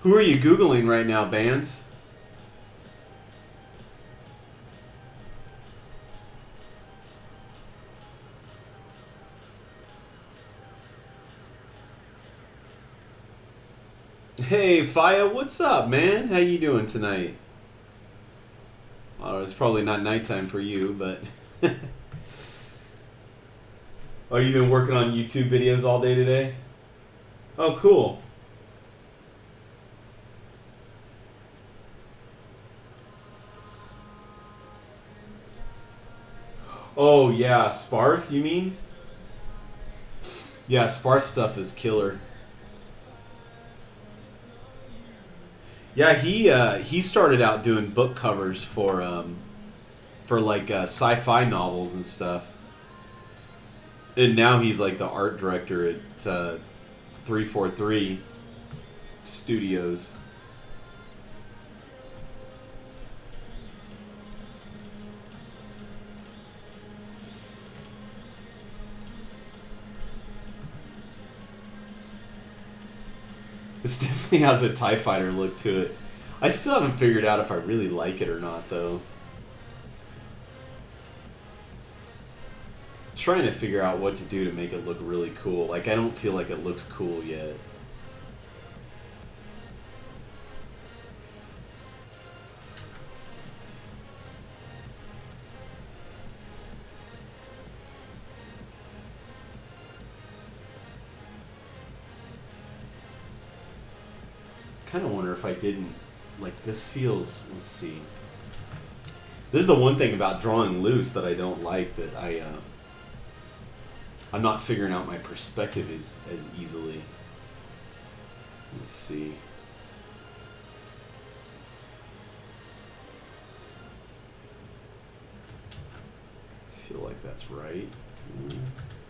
Who are you Googling right now, Bands? Hey, Faya, what's up, man? How you doing tonight? It's probably not nighttime for you, but... Oh, you've been working on YouTube videos all day today? Oh, cool. Oh, yeah, Sparth, you mean? Yeah, Sparth stuff is killer. Yeah, he started out doing book covers for like sci-fi novels and stuff, and now he's like the art director at 343 Studios. It definitely has a TIE Fighter look to it. I still haven't figured out if I really like it or not, though. Trying to figure out what to do to make it look really cool. Like, I don't feel like it looks cool yet. Kind of wonder if I didn't, like, this feels, let's see. This is the one thing about drawing loose that I don't like, that I'm not figuring out my perspective as easily. Let's see. I feel like that's right.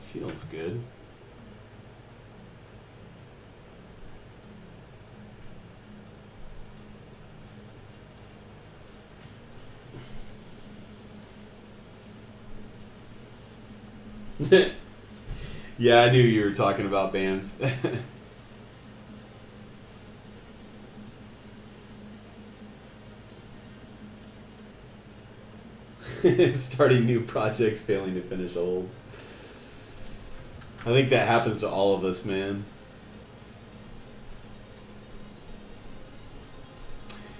Feels good. Yeah, I knew you were talking about Bands. Starting new projects, failing to finish old. I think that happens to all of us, man.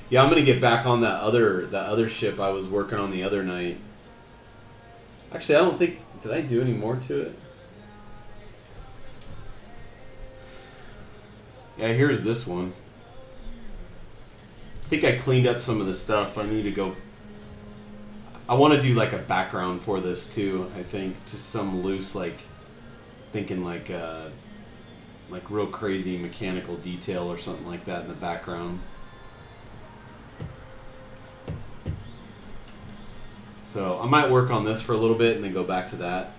Yeah, I'm gonna get back on that other ship I was working on the other night. Actually, I don't think, did I do any more to it? Yeah, here's this one. I think I cleaned up some of the stuff. I need to go. I want to do like a background for this too. I think just some loose, like thinking like real crazy mechanical detail or something like that in the background. So I might work on this for a little bit and then go back to that.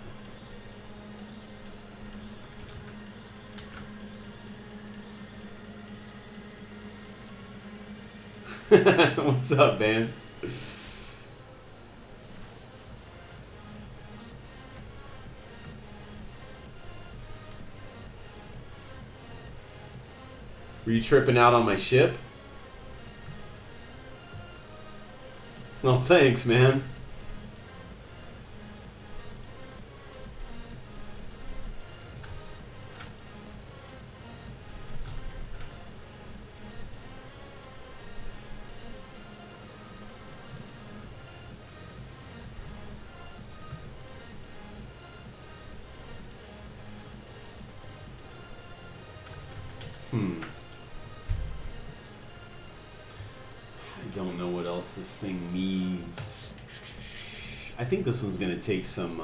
What's up, Vance? Were you tripping out on my ship? Well, thanks, man. I don't know what else this thing needs. I think this one's going to take some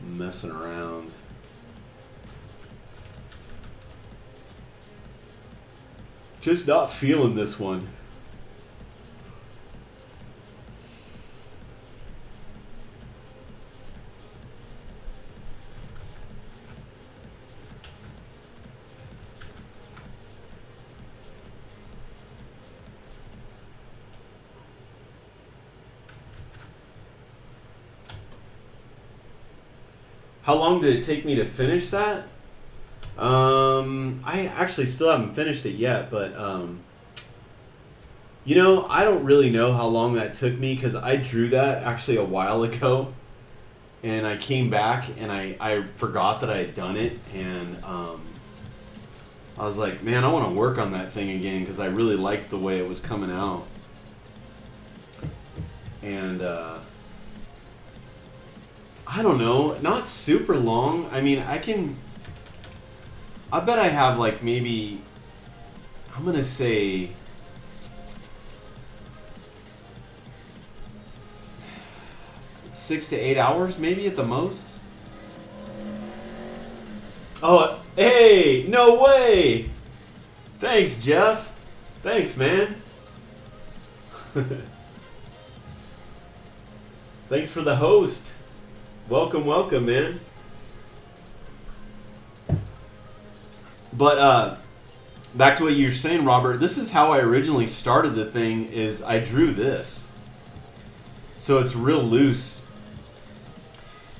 messing around. Just not feeling this one. How long did it take me to finish that? I actually still haven't finished it yet, but you know, I don't really know how long that took me because I drew that actually a while ago, and I came back and I forgot that I had done it, and I was like, man, I want to work on that thing again because I really liked the way it was coming out, and I don't know, not super long. I mean, I bet I have like maybe, I'm going to say 6 to 8 hours maybe at the most. Oh, hey, no way. Thanks, Jeff. Thanks, man. Thanks for the host. Welcome, welcome, man. But back to what you were saying, Robert. This is how I originally started the thing. Is I drew this, so it's real loose.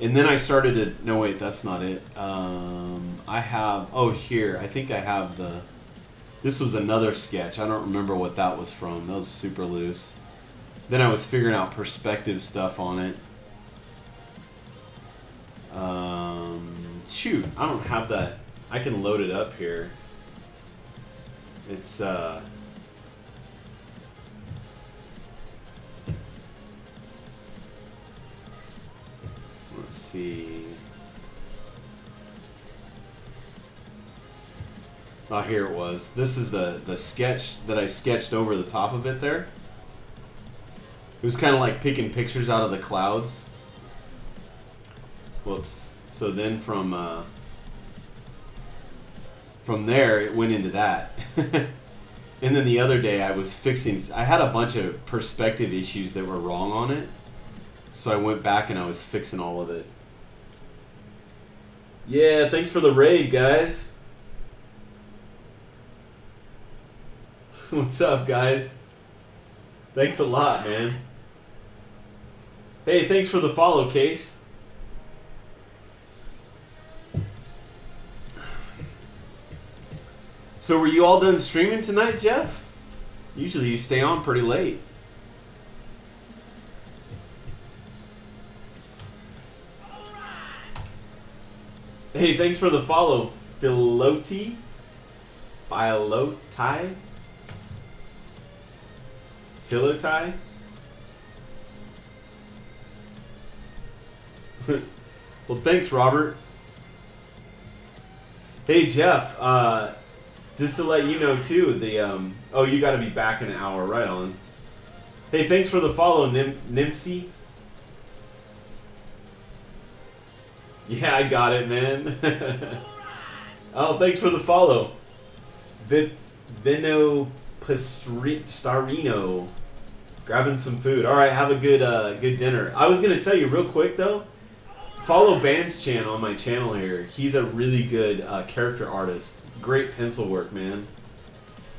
And then I started to. No, wait, that's not it. I have. Oh, here. I think I have the. This was another sketch. I don't remember what that was from. That was super loose. Then I was figuring out perspective stuff on it. Shoot, I don't have that. I can load it up here. It's let's see. Oh, here it was. This is the sketch that I sketched over the top of it there. It was kind of like picking pictures out of the clouds. Whoops. So then from there, it went into that. And then the other day, I had a bunch of perspective issues that were wrong on it. So I went back and I was fixing all of it. Yeah, thanks for the raid, guys. What's up, guys? Thanks a lot, man. Hey, thanks for the follow, Case. So were you all done streaming tonight, Jeff? Usually you stay on pretty late. Hey, thanks for the follow, Philoti. Philotai? Philotai? Well, thanks, Robert. Hey Jeff, just to let you know too, oh, you got to be back in an hour, right on. Hey, thanks for the follow, Nimpsy. Yeah, I got it, man. Oh, thanks for the follow. Vino Pastarino. Grabbing some food. All right, have a good dinner. I was gonna tell you real quick though. Follow Band's channel on my channel here. He's a really good character artist. Great pencil work, man.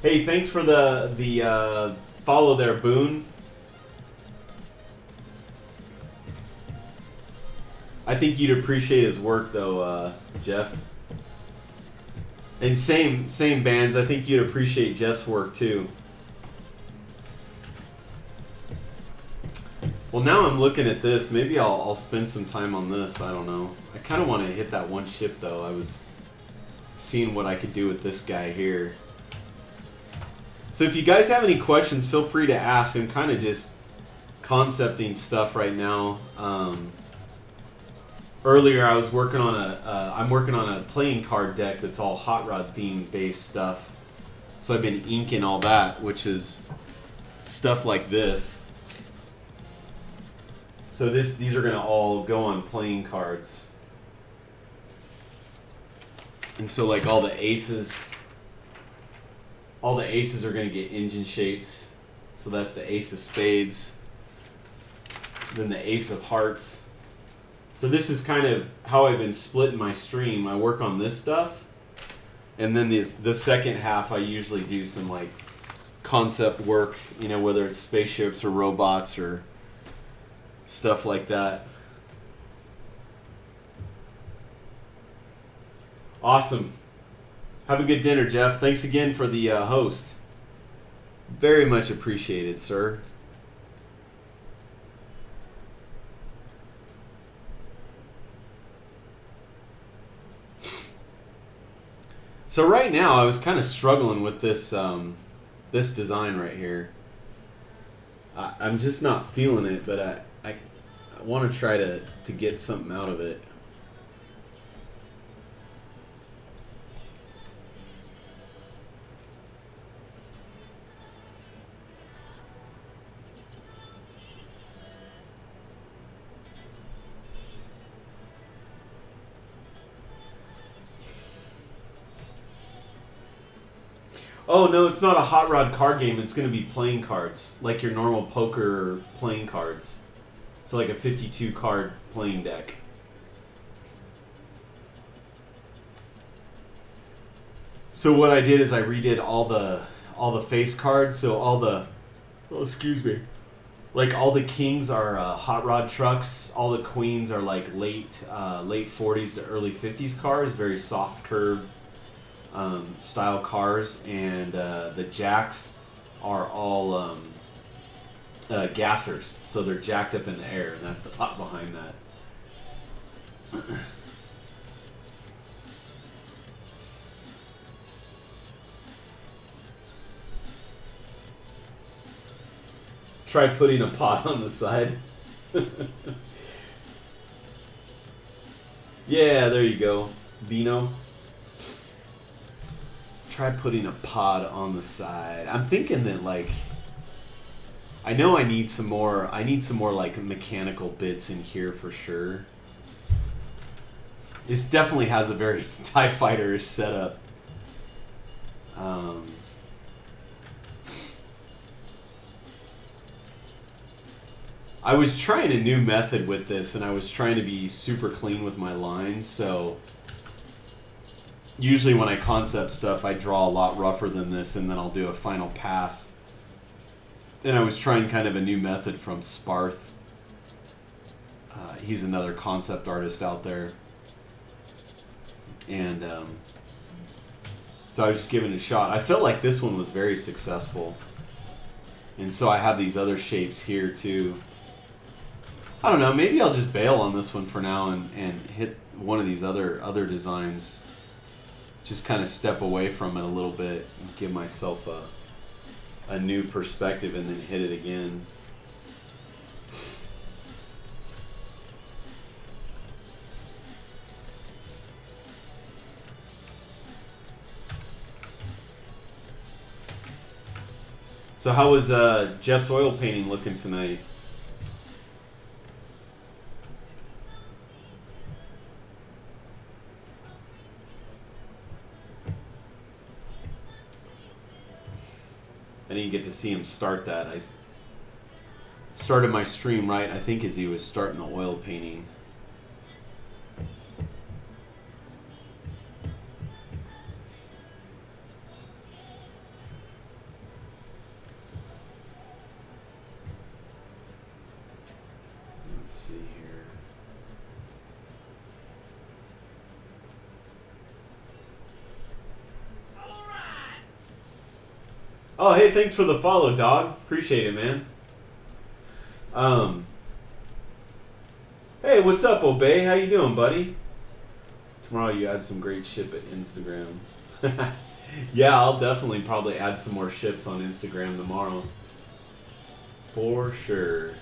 Hey, thanks for the follow there, Boone. I think you'd appreciate his work though, Jeff. And same Bands. I think you'd appreciate Jeff's work too. Well, now I'm looking at this. Maybe I'll spend some time on this. I don't know. I kind of want to hit that one ship, though. I was seeing what I could do with this guy here. So if you guys have any questions, feel free to ask. I'm kind of just concepting stuff right now. Earlier, I was working on I'm working on a playing card deck that's all Hot Rod theme based stuff. So I've been inking all that, which is stuff like this. So these are going to all go on playing cards. And so like all the aces are going to get engine shapes. So that's the ace of spades. Then the ace of hearts. So this is kind of how I've been splitting my stream. I work on this stuff. And then the second half I usually do some like concept work, you know, whether it's spaceships or robots or stuff like that. Awesome. Have a good dinner, Jeff. Thanks again for the host. Very much appreciated, sir. So right now, I was kind of struggling with this this design right here. I'm just not feeling it, but I want to try to get something out of it. Oh, no, it's not a Hot Rod card game. It's going to be playing cards, like your normal poker playing cards. So like a 52 card playing deck. So what I did is I redid all the face cards. So all the, oh, excuse me, like all the kings are Hot Rod trucks. All the queens are like late 40s to early 50s cars, very soft curved style cars, and the jacks are all gassers, so they're jacked up in the air, and that's the thought behind that. Try putting a pot on the side. Yeah, there you go, Vino. Try putting a pod on the side. I'm thinking that like, I know I need some more like mechanical bits in here for sure. This definitely has a very TIE Fighter setup. I was trying a new method with this, and I was trying to be super clean with my lines, so usually when I concept stuff, I draw a lot rougher than this, and then I'll do a final pass. And I was trying kind of a new method from Sparth. He's another concept artist out there. And so I was just giving it a shot. I felt like this one was very successful. And so I have these other shapes here too. I don't know, maybe I'll just bail on this one for now and hit one of these other designs. Just kind of step away from it a little bit and give myself a new perspective and then hit it again. So how was Jeff's oil painting looking tonight? I didn't get to see him start that. I started my stream right, I think, as he was starting the oil painting. Let's see here. Oh, hey, thanks for the follow, dog. Appreciate it, man. Hey, what's up, Obey? How you doing, buddy? Tomorrow you add some great ship at Instagram. Yeah, I'll definitely probably add some more ships on Instagram tomorrow. For sure.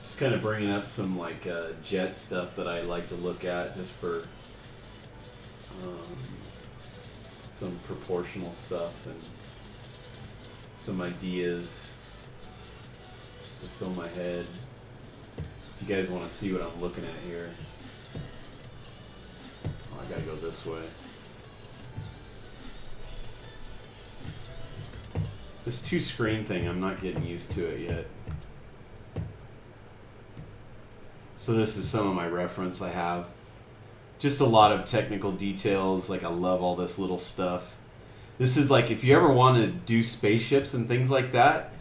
Just kind of bringing up some like jet stuff that I like to look at just for some proportional stuff and some ideas just to fill my head. If you guys want to see what I'm looking at here. Oh, I gotta go this way. This two screen thing, I'm not getting used to it yet. So this is some of my reference I have. Just a lot of technical details. Like, I love all this little stuff. This is like, if you ever want to do spaceships and things like that,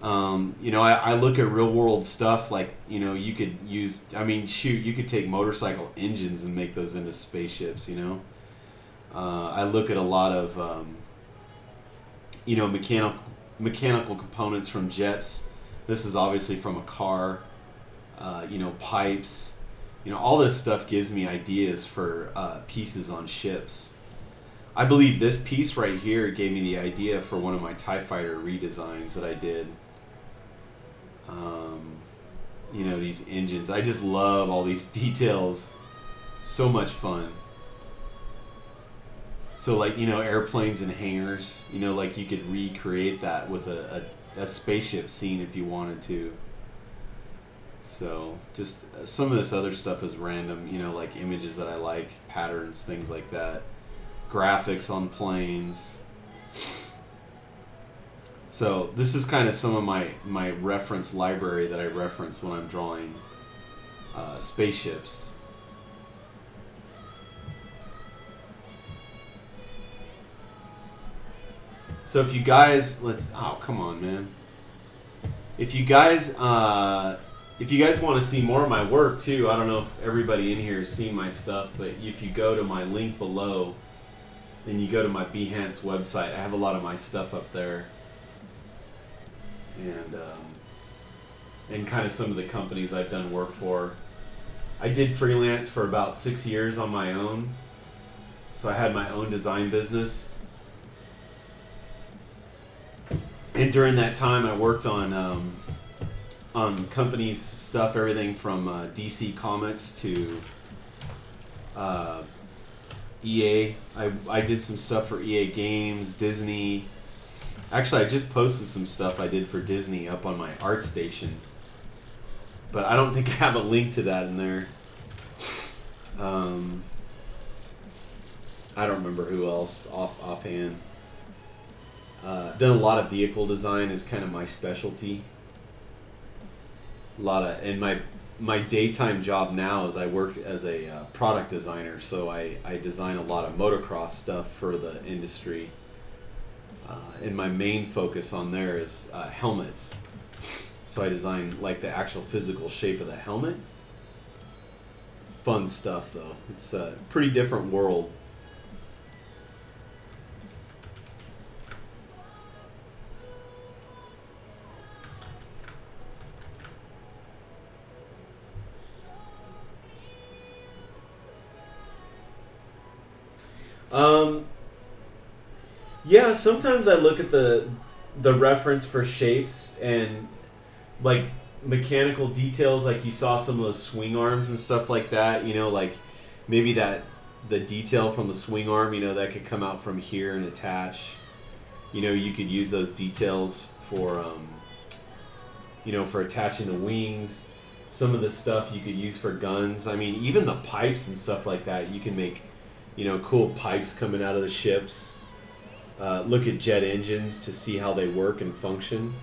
you know, I look at real world stuff. Like, you know, you could use, I mean, shoot, you could take motorcycle engines and make those into spaceships, you know. I look at a lot of, you know, mechanical components from jets. This is obviously from a car. You know, pipes. You know, all this stuff gives me ideas for pieces on ships. I believe this piece right here gave me the idea for one of my TIE Fighter redesigns that I did. You know, these engines. I just love all these details. So much fun. So, like, you know, airplanes and hangars. You know, like, you could recreate that with a spaceship scene if you wanted to. So, just some of this other stuff is random, you know, like images that I like, patterns, things like that. Graphics on planes. So, this is kind of some of my reference library that I reference when I'm drawing spaceships. So, if you guys, oh, come on, man. If you guys want to see more of my work too, I don't know if everybody in here has seen my stuff, but if you go to my link below and you go to my Behance website, I have a lot of my stuff up there. And kind of some of the companies I've done work for. I did freelance for about 6 years on my own. So I had my own design business. And during that time I worked on companies' stuff, everything from DC Comics to EA. I did some stuff for EA Games, Disney. Actually, I just posted some stuff I did for Disney up on my ArtStation. But I don't think I have a link to that in there. I don't remember who else offhand. Done a lot of vehicle design is kind of my specialty. And my daytime job now is I work as a product designer, so I design a lot of motocross stuff for the industry. And my main focus on there is helmets. So I design like the actual physical shape of the helmet. Fun stuff though. It's a pretty different world. Yeah, sometimes I look at the reference for shapes and like mechanical details, like you saw some of those swing arms and stuff like that, you know, like maybe the detail from the swing arm, you know, that could come out from here and attach. You know, you could use those details for, you know, for attaching the wings. Some of the stuff you could use for guns. I mean, even the pipes and stuff like that, you can make, you know, cool pipes coming out of the ships. Look at jet engines to see how they work and function.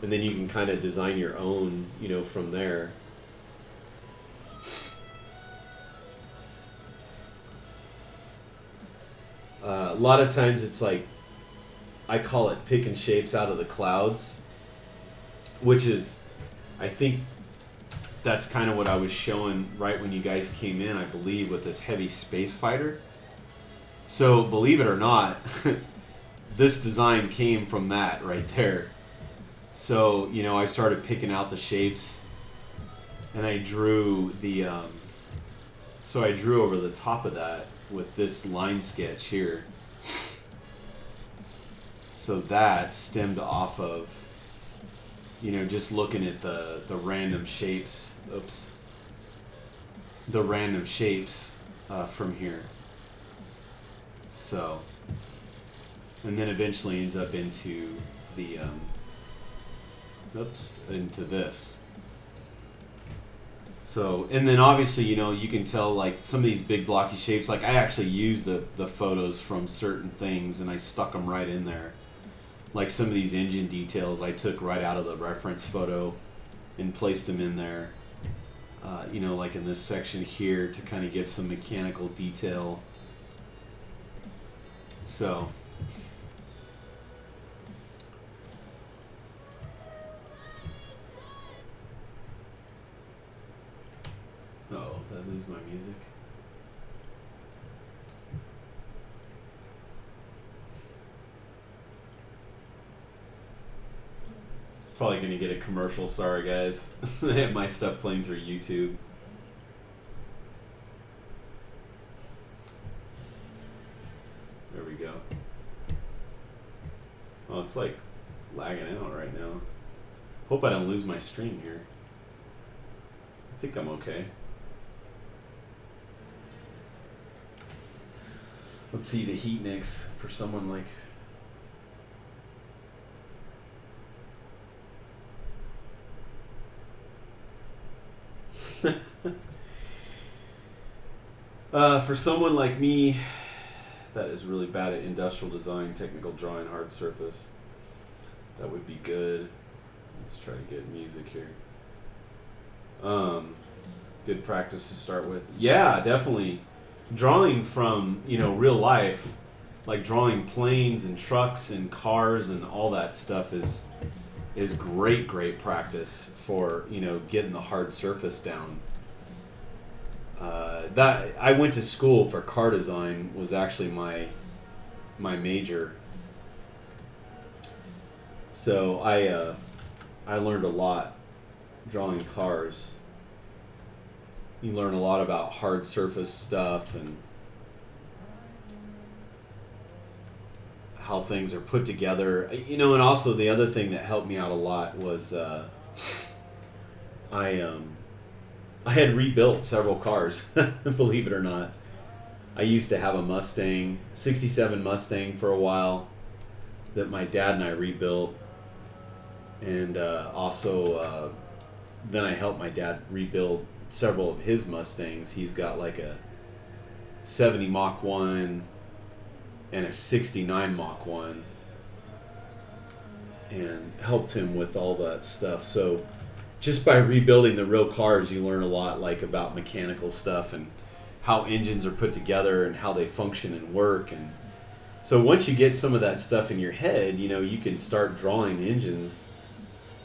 And then you can kind of design your own, you know, from there. A lot of times it's like, I call it picking shapes out of the clouds, which is, I think that's kind of what I was showing right when you guys came in, I believe, with this heavy space fighter. So believe it or not, this design came from that right there. So, you know, I started picking out the shapes, and I drew the, so I drew over the top of that with this line sketch here. So that stemmed off of, you know, just looking at the random shapes, the random shapes from here. So, and then eventually ends up into the, into this. So, and then obviously, you know, you can tell like some of these big blocky shapes, like I actually used the photos from certain things and I stuck them right in there. Like some of these engine details I took right out of the reference photo and placed them in there. You know, like in this section here to kind of give some mechanical detail. So, uh-oh, did I lose my music? Probably going to get a commercial, sorry guys. I have my stuff playing through YouTube. There we go. Oh, it's like lagging out right now. Hope I don't lose my stream here. I think I'm okay. Let's see the heat nicks for someone like... for someone like me that is really bad at industrial design, technical drawing, hard surface, that would be good. Let's try to get music here. Good practice to start with. Yeah, definitely. Drawing from, you know, real life, like drawing planes and trucks and cars and all that stuff is great practice for, you know, getting the hard surface down. That I went to school for car design was actually my major. So I learned a lot drawing cars. You learn a lot about hard surface stuff and how things are put together. You know, and also the other thing that helped me out a lot was I had rebuilt several cars, believe it or not. I used to have a Mustang, 67 Mustang for a while that my dad and I rebuilt. And also then I helped my dad rebuild several of his Mustangs. He's got like a 70 Mach 1 and a 69 Mach 1 and helped him with all that stuff. So just by rebuilding the real cars, you learn a lot like about mechanical stuff and how engines are put together and how they function and work. And so once you get some of that stuff in your head, you know, you can start drawing engines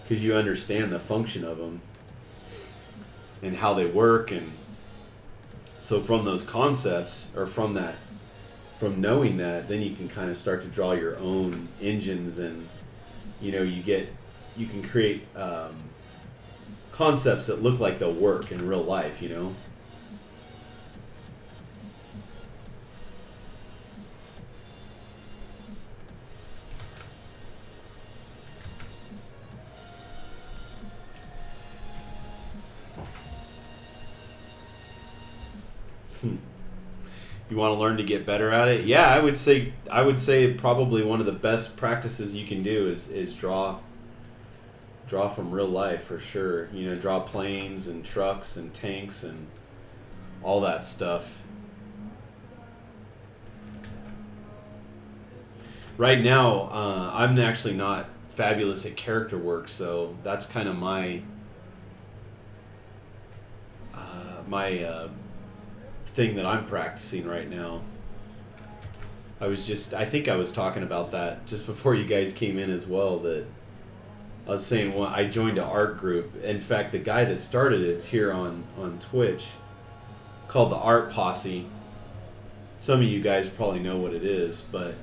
because you understand the function of them and how they work. And so from those concepts, or from knowing that, then you can kind of start to draw your own engines. And you know, you can create concepts that look like they'll work in real life, you know. You want to learn to get better at it? Yeah, I would say probably one of the best practices you can do is draw from real life for sure. You know, draw planes and trucks and tanks and all that stuff. Right now, I'm actually not fabulous at character work, so that's kind of my thing that I'm practicing right now. I think I was talking about that just before you guys came in as well, that I was saying, well, I joined an art group. In fact, the guy that started it's here on Twitch, called the Art Posse. Some of you guys probably know what it is, but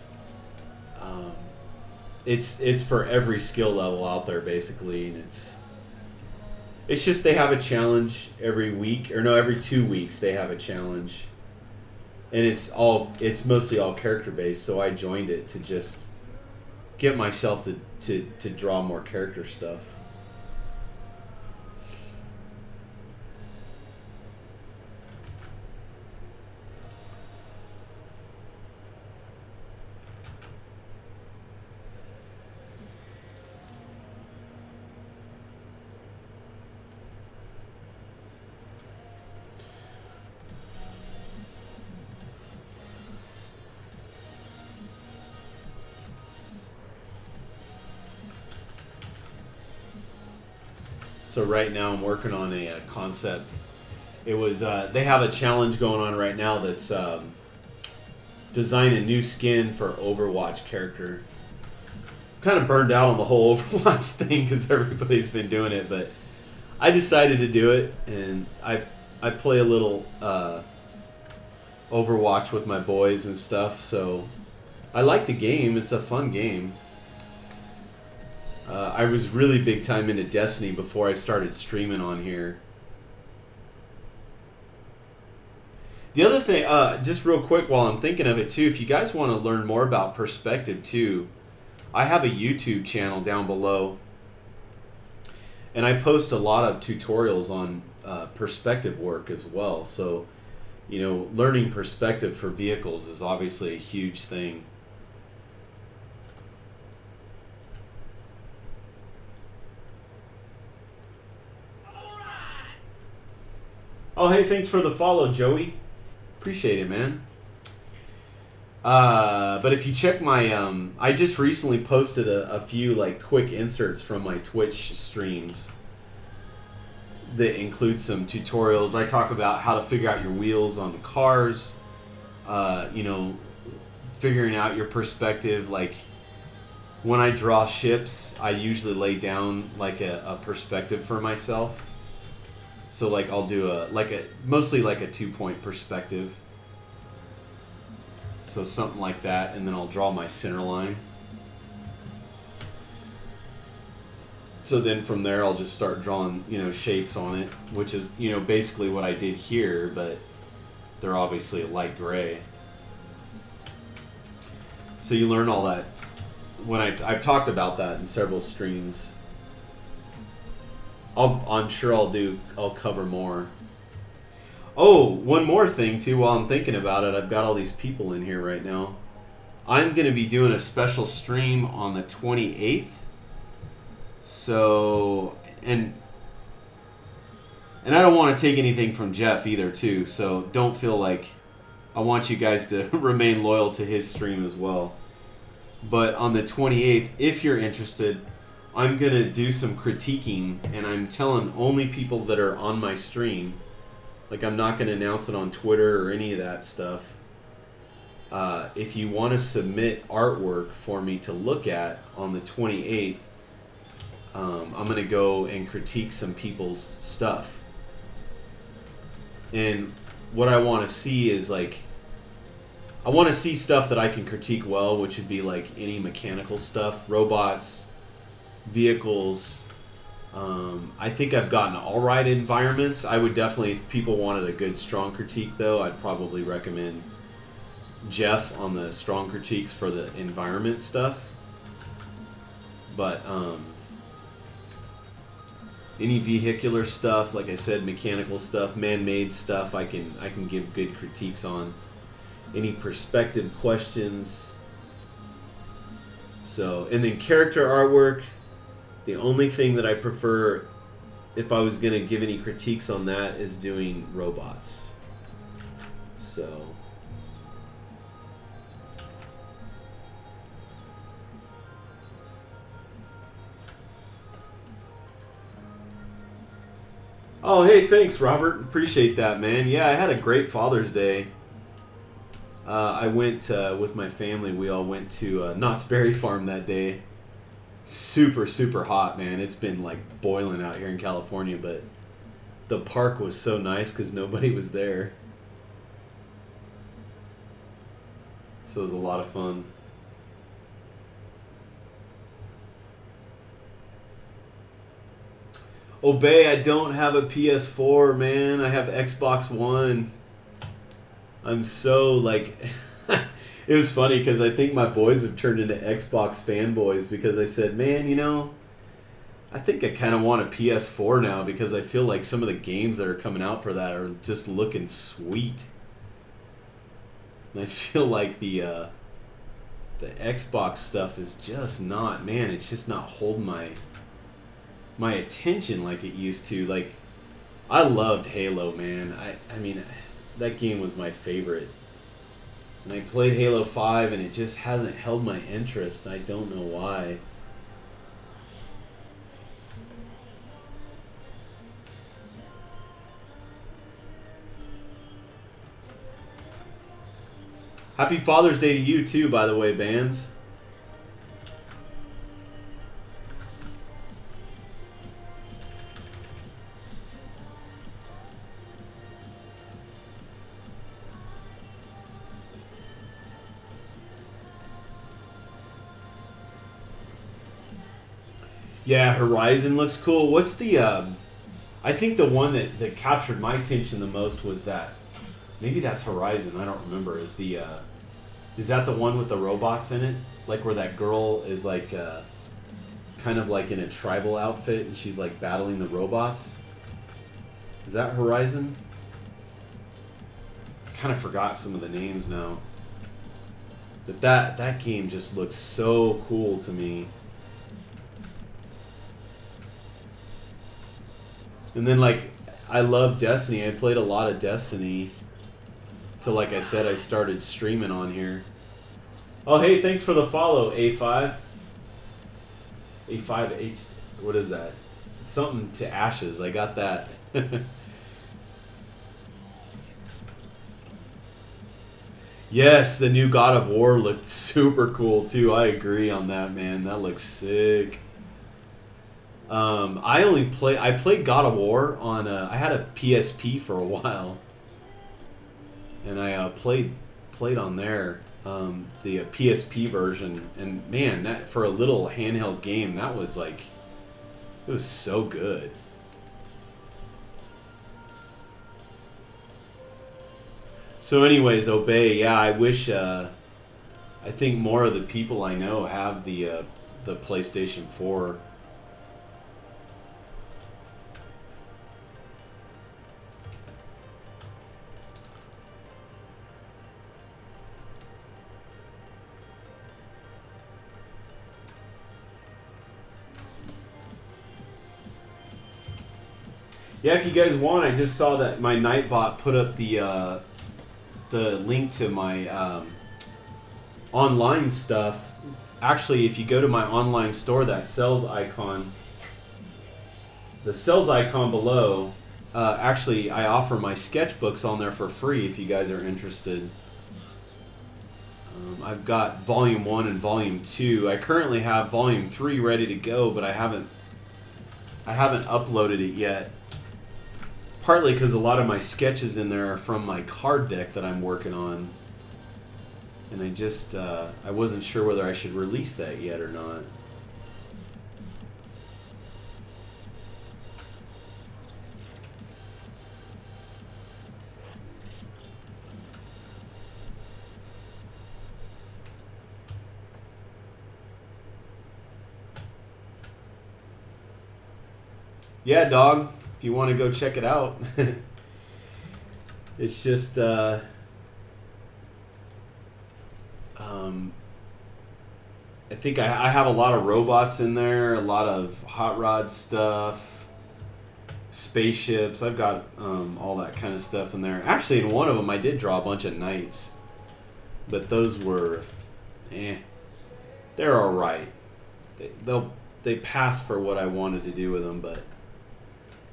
it's for every skill level out there basically, and it's just they have a challenge every week, or no, every 2 weeks they have a challenge, and it's mostly all character based. So I joined it to just get myself to draw more character stuff. So right now I'm working on a concept. It was they have a challenge going on right now that's design a new skin for Overwatch character. Kind of burned out on the whole Overwatch thing because everybody's been doing it, but I decided to do it, and I play a little Overwatch with my boys and stuff. So I like the game. It's a fun game. I was really big time into Destiny before I started streaming on here. The other thing, just real quick while I'm thinking of it too, if you guys want to learn more about perspective too, I have a YouTube channel down below, and I post a lot of tutorials on perspective work as well. So, you know, learning perspective for vehicles is obviously a huge thing. Oh, hey, thanks for the follow, Joey. Appreciate it, man. But if you check my, I just recently posted a few like quick inserts from my Twitch streams that include some tutorials. I talk about how to figure out your wheels on the cars, you know, figuring out your perspective. Like when I draw ships, I usually lay down like a perspective for myself. So like I'll do mostly like a 2-point perspective. So something like that, and then I'll draw my center line. So then from there I'll just start drawing, you know, shapes on it, which is, you know, basically what I did here, but they're obviously a light gray. So you learn all that. When I've talked about that in several streams. I'm sure I'll cover more. Oh, one more thing too while I'm thinking about it. I've got all these people in here right now. I'm going to be doing a special stream on the 28th. So, and I don't want to take anything from Jeff either too. So don't feel like I want you guys to remain loyal to his stream as well. But on the 28th, if you're interested, I'm going to do some critiquing, and I'm telling only people that are on my stream. Like, I'm not going to announce it on Twitter or any of that stuff. If you want to submit artwork for me to look at on the 28th, I'm going to go and critique some people's stuff. And what I want to see is, like, I want to see stuff that I can critique well, which would be, like, any mechanical stuff, robots, vehicles. I think I've gotten all right environments. I would definitely, if people wanted a good strong critique though, I'd probably recommend Jeff on the strong critiques for the environment stuff. But any vehicular stuff, like I said, mechanical stuff, man-made stuff, I can give good critiques on. any perspective questions. So, and then character artwork. The only thing that I prefer, if I was going to give any critiques on that, is doing robots. So... Oh, hey, thanks, Robert. Appreciate that, man. Yeah, I had a great Father's Day. I went with my family. We all went to Knott's Berry Farm that day. Super, super hot, man. It's been like boiling out here in California, but the park was so nice because nobody was there. So it was a lot of fun. Obey, I don't have a PS4, man. I have Xbox One. I'm so, like... It was funny because I think my boys have turned into Xbox fanboys because I said, man, you know, I think I kind of want a PS4 now because I feel like some of the games that are coming out for that are just looking sweet. And I feel like the Xbox stuff is just not, man, it's just not holding my attention like it used to. Like, I loved Halo, man. I mean, that game was my favorite. And I played Halo 5 and it just hasn't held my interest. I don't know why. Happy Father's Day to you too, by the way, Bands. Yeah, Horizon looks cool. What's the, I think the one that captured my attention the most was that, maybe that's Horizon, I don't remember, is that the one with the robots in it? Like where that girl is like, kind of like in a tribal outfit and she's like battling the robots? Is that Horizon? Kind of forgot some of the names now. But that game just looks so cool to me. And then, like, I love Destiny. I played a lot of Destiny. Till, like I said, I started streaming on here. Oh, hey, thanks for the follow, A5. A5H... What is that? Something to Ashes. I got that. Yes, the new God of War looked super cool, too. I agree on that, man. That looks sick. I played God of War on I had a PSP for a while, and I played on there, the PSP version, and man, that for a little handheld game, that was like, it was so good. So anyways, Obey, yeah, I wish, I think more of the people I know have the PlayStation 4. Yeah, if you guys want, I just saw that my Nightbot put up the link to my online stuff. Actually, if you go to my online store, that sells icon, the sells icon below, actually I offer my sketchbooks on there for free if you guys are interested. I've got Volume 1 and Volume 2. I currently have Volume 3 ready to go, but I haven't uploaded it yet. Partly because a lot of my sketches in there are from my card deck that I'm working on. And I just, I wasn't sure whether I should release that yet or not. Yeah, dog. If you want to go check it out. It's just, I think I have a lot of robots in there, a lot of hot rod stuff, spaceships. I've got all that kind of stuff in there. Actually, in one of them, I did draw a bunch of knights, but those were, they're all right. They pass for what I wanted to do with them, but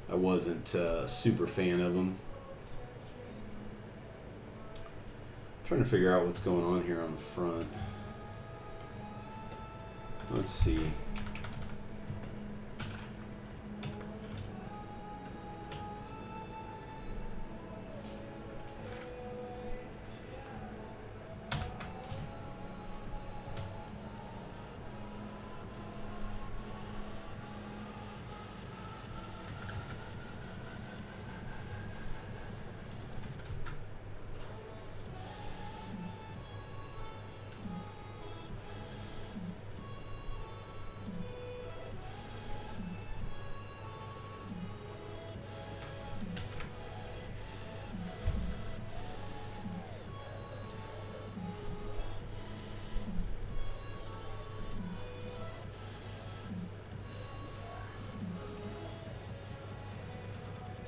I wasn't a super fan of them. Trying to figure out what's going on here on the front. Let's see.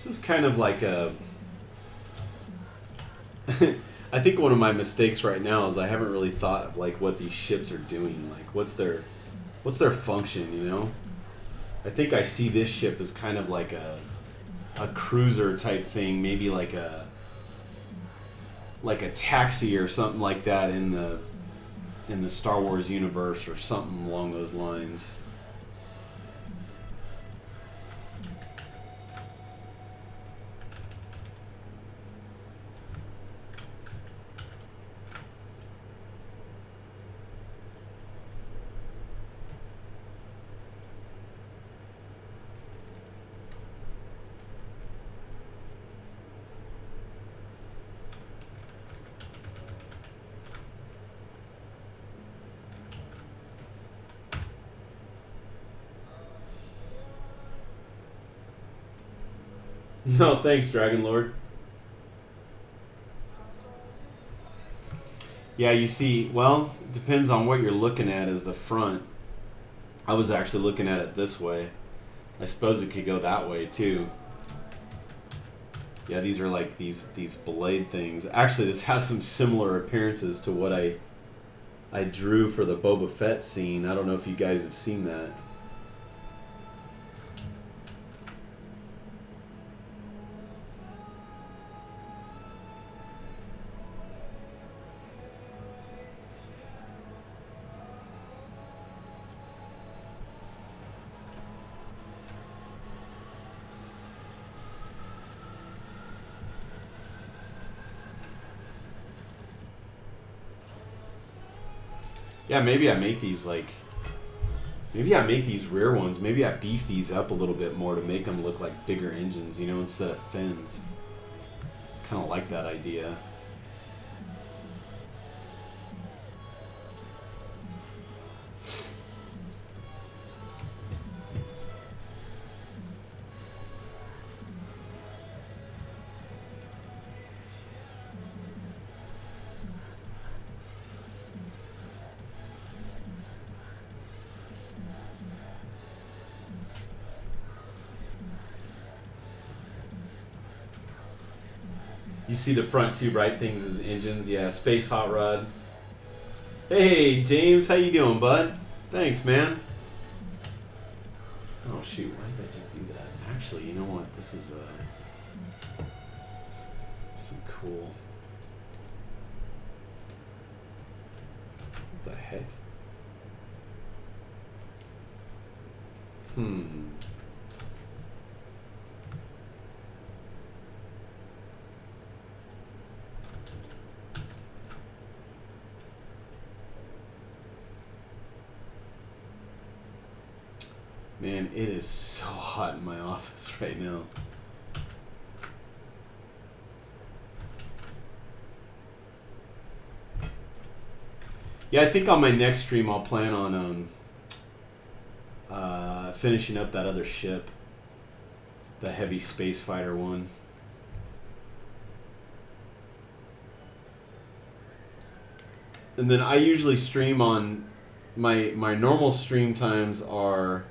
This is kind of like a... I think one of my mistakes right now is I haven't really thought of like what these ships are doing. Like what's their function, you know? I think I see this ship as kind of like a cruiser type thing, maybe like a taxi or something like that in the Star Wars universe or something along those lines. No, thanks, Dragon Lord. Yeah, you see, well, it depends on what you're looking at as the front. I was actually looking at it this way. I suppose it could go that way too. Yeah, these are like these blade things. Actually, this has some similar appearances to what I drew for the Boba Fett scene. I don't know if you guys have seen that. Yeah, maybe I make these like... Maybe I make these rear ones. Maybe I beef these up a little bit more to make them look like bigger engines, you know, instead of fins. Kind of like that idea. You see the front two bright things as engines. Yeah, Space Hot Rod. Hey, James, how you doing, bud? Thanks, man. Oh, shoot. Why did I just do that? Actually, you know what? This is some cool... What the heck? Man, it is so hot in my office right now. Yeah, I think on my next stream I'll plan on finishing up that other ship, the heavy space fighter one. And then I usually stream on my normal stream times are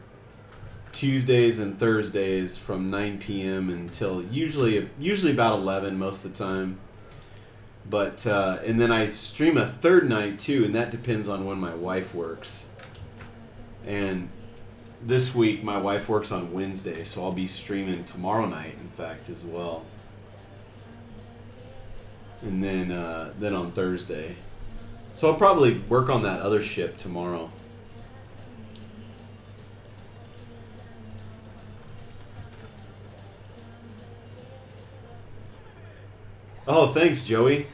Tuesdays and Thursdays from 9 p.m. until usually about 11 most of the time. But and then I stream a third night too, and that depends on when my wife works. And this week my wife works on Wednesday, so I'll be streaming tomorrow night, in fact, as well. And then on Thursday. So I'll probably work on that other ship tomorrow. Oh, thanks, Joey.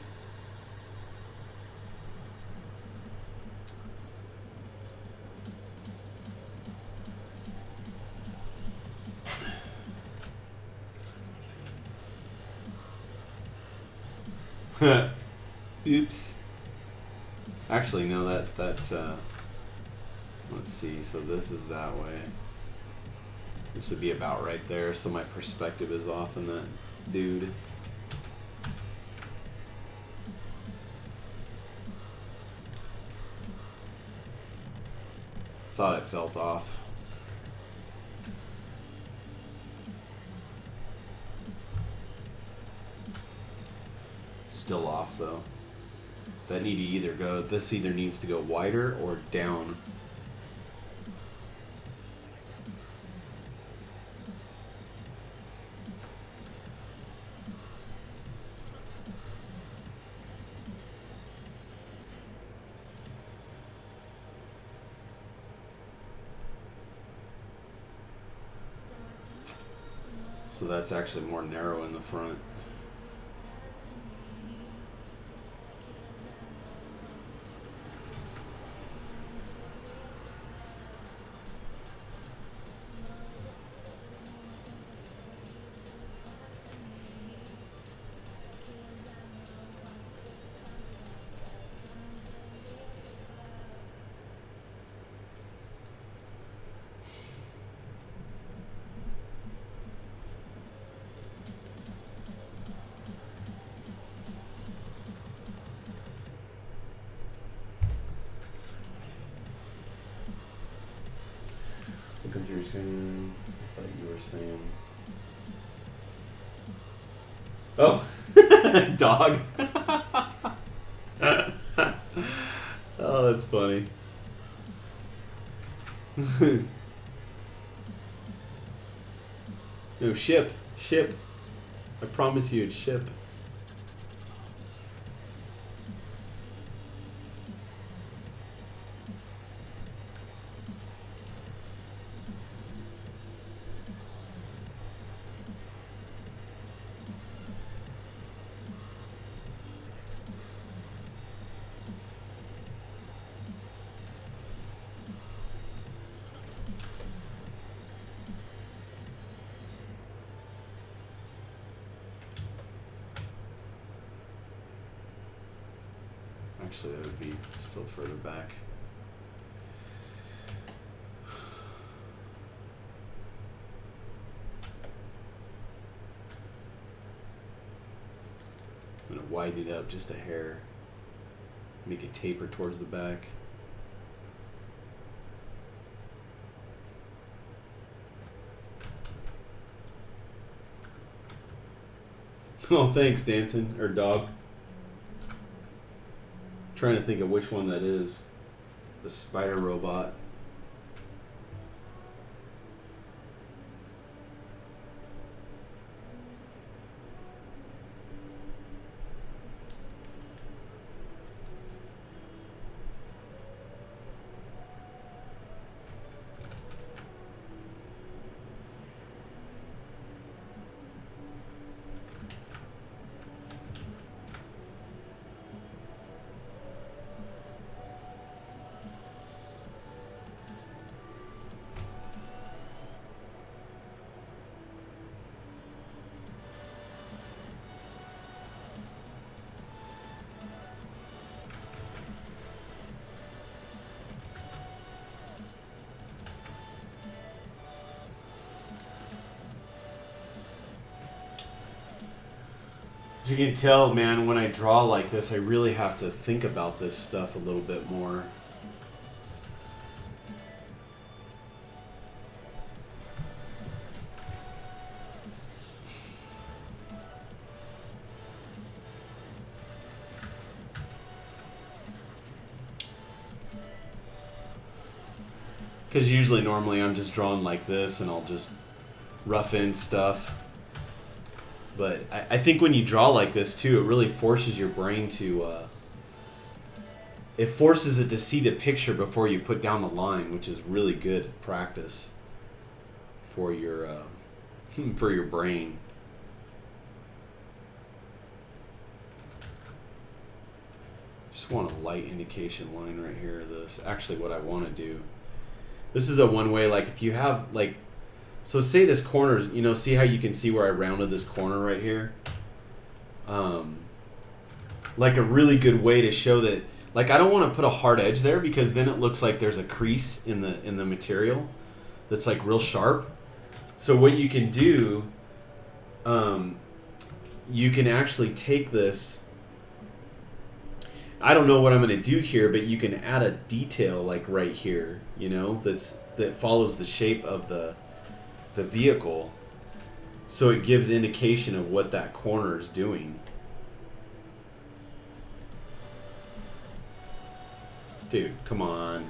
Oops. Actually, no, that let's see, so this is that way. This would be about right there, so my perspective is off in that dude. Thought it felt off. Still off though. That need to either go, this either needs to go wider or down. So that's actually more narrow in the front. Through your screen. I thought you were saying. Oh, dog. Oh, that's funny. No, ship. I promise you, it's ship. Actually, that would be still further back. I'm going to widen it up just a hair. Make it taper towards the back. Oh, thanks, Dancing, or Dog. Trying to think of which one that is. The spider robot. You can tell, man, when I draw like this, I really have to think about this stuff a little bit more. Because usually, normally, I'm just drawing like this, and I'll just rough in stuff. But I think when you draw like this, too, it really forces your brain to... it forces it to see the picture before you put down the line, which is really good practice for your for your brain. Just want a light indication line right here of this. Actually, what I want to do, this is a one way, like if you have like, so say this corner, you know, see how you can see where I rounded this corner right here? Like a really good way to show that, like I don't want to put a hard edge there because then it looks like there's a crease in the material that's like real sharp. So what you can do, you can actually take this, I don't know what I'm going to do here, but you can add a detail like right here, you know, that follows the shape of the vehicle, so it gives indication of what that corner is doing. Dude, come on.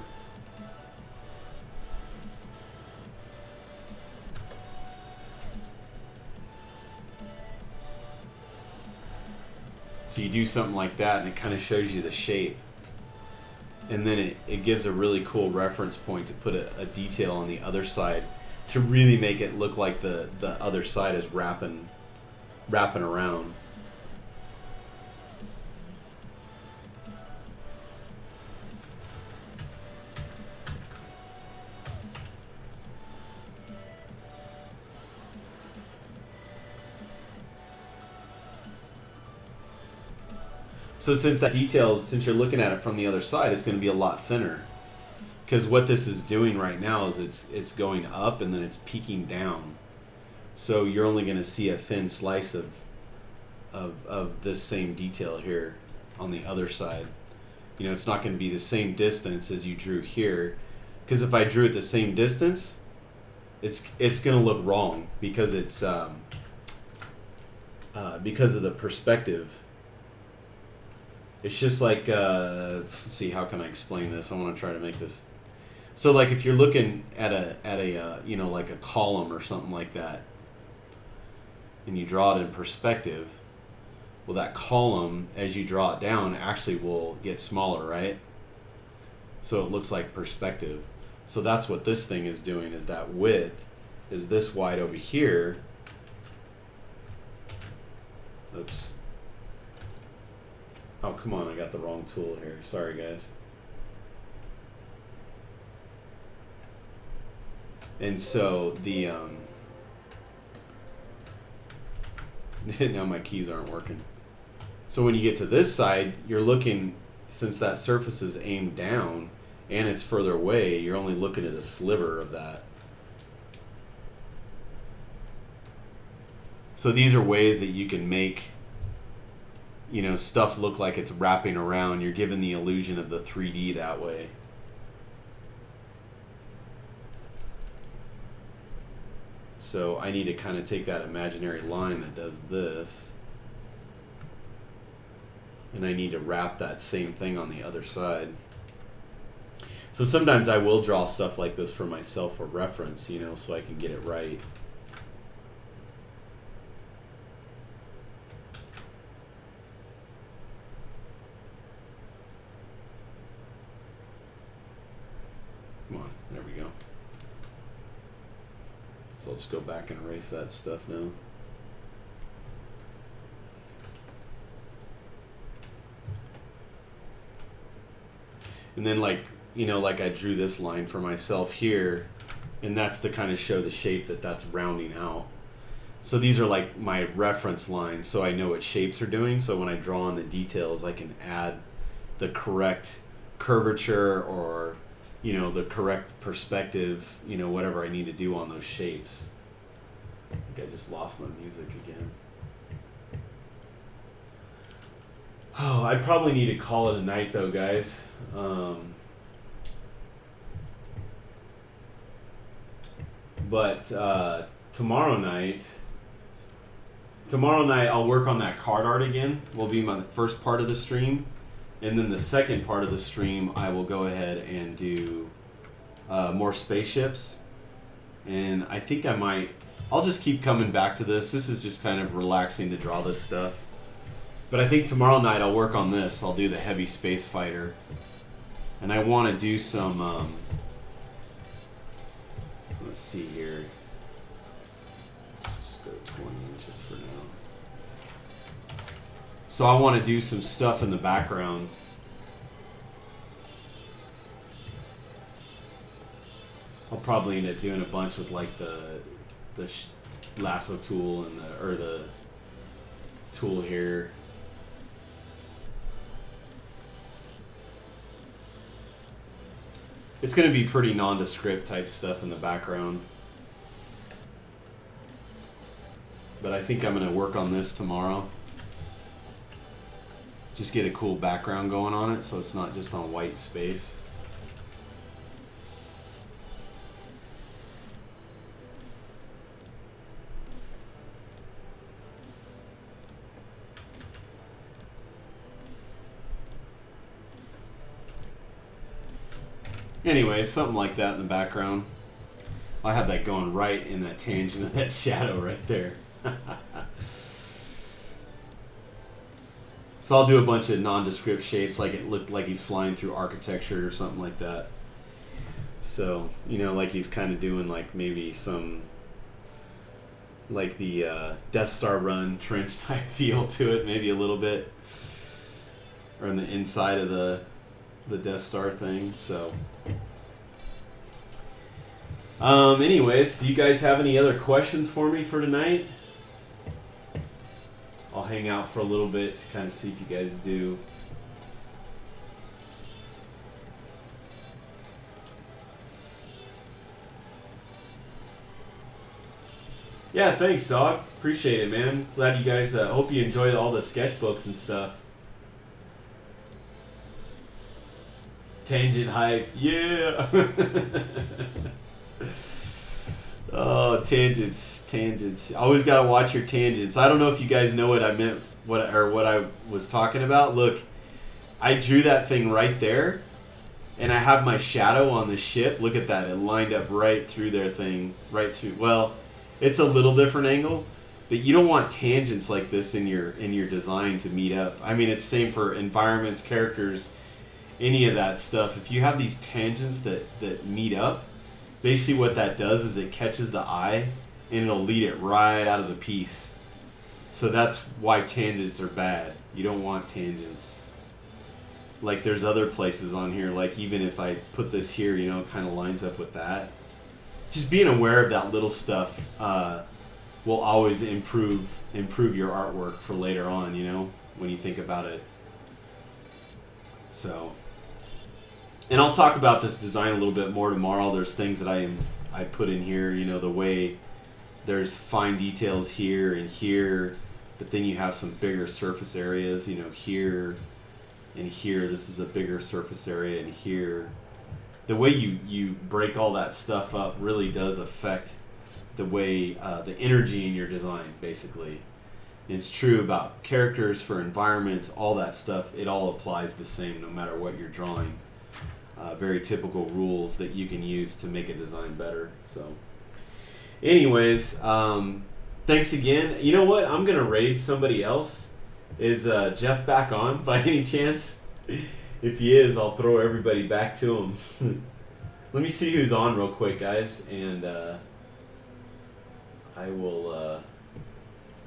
So you do something like that and it kind of shows you the shape. And then it gives a really cool reference point to put a detail on the other side to really make it look like the other side is wrapping around. So since that details, since you're looking at it from the other side, it's going to be a lot thinner. Because what this is doing right now is it's going up and then it's peaking down. So you're only going to see a thin slice of this same detail here on the other side. You know, it's not going to be the same distance as you drew here. Because if I drew it the same distance, it's going to look wrong because it's because of the perspective. It's just like, let's see, how can I explain this? I want to try to make this. So like if you're looking at a you know, like a column or something like that, and you draw it in perspective, well, that column, as you draw it down, actually will get smaller, right? So it looks like perspective. So that's what this thing is doing, is that width is this wide over here. Oops. Oh, come on, I got the wrong tool here. Sorry, guys. And so the, now my keys aren't working. So when you get to this side, you're looking, since that surface is aimed down and it's further away, you're only looking at a sliver of that. So these are ways that you can make, you know, stuff look like it's wrapping around. You're given the illusion of the 3D that way. So I need to kind of take that imaginary line that does this, and I need to wrap that same thing on the other side. So sometimes I will draw stuff like this for myself for reference, you know, so I can get it right. Come on, there we go. So I'll just go back and erase that stuff now. And then, like, you know, like I drew this line for myself here, and that's to kind of show the shape that's rounding out. So these are like my reference lines, so I know what shapes are doing. So when I draw on the details, I can add the correct curvature or, you know, the correct perspective, you know, whatever I need to do on those shapes. I think I just lost my music again. Oh, I probably need to call it a night though, guys. But tomorrow night I'll work on that card art again. Will be my first part of the stream. And then the second part of the stream, I will go ahead and do more spaceships. And I think I'll just keep coming back to this. This is just kind of relaxing to draw this stuff. But I think tomorrow night I'll work on this. I'll do the heavy space fighter. And I want to do some, let's see here. Just go 20 inches for now. So I want to do some stuff in the background. I'll probably end up doing a bunch with like the lasso tool and the tool here. It's going to be pretty nondescript type stuff in the background. But I think I'm going to work on this tomorrow. Just get a cool background going on it so it's not just on white space. Anyway, something like that in the background. I have that going right in that tangent of that shadow right there. So I'll do a bunch of nondescript shapes, like it looked like he's flying through architecture or something like that. So, you know, like he's kind of doing like maybe some, like the Death Star run trench type feel to it, maybe a little bit. Or on the inside of the Death Star thing, so. Anyways, do you guys have any other questions for me for tonight? I'll hang out for a little bit to kind of see if you guys do. Yeah, thanks, dog. Appreciate it, man. Glad you guys, hope you enjoy all the sketchbooks and stuff. Tangent hype, yeah. Oh, tangents. Always gotta watch your tangents. I don't know if you guys know what I meant, what I was talking about. Look, I drew that thing right there, and I have my shadow on the ship. Look at that; it lined up right through their thing, right through. Well, it's a little different angle, but you don't want tangents like this in your design to meet up. I mean, it's same for environments, characters, any of that stuff. If you have these tangents that meet up, basically what that does is it catches the eye and it'll lead it right out of the piece. So that's why tangents are bad. You don't want tangents. Like there's other places on here, like even if I put this here, you know, it kind of lines up with that. Just being aware of that little stuff will always improve your artwork for later on, you know, when you think about it. So, and I'll talk about this design a little bit more tomorrow. There's things that I put in here, you know, the way there's fine details here and here, but then you have some bigger surface areas, you know, here and here. This is a bigger surface area, and here. The way you break all that stuff up really does affect the way, the energy in your design, basically. It's true about characters, for environments, all that stuff. It all applies the same no matter what you're drawing. Very typical rules that you can use to make a design better. So, anyways, thanks again. You know what? I'm going to raid somebody else. Is Jeff back on by any chance? If he is, I'll throw everybody back to him. Let me see who's on real quick, guys, and I will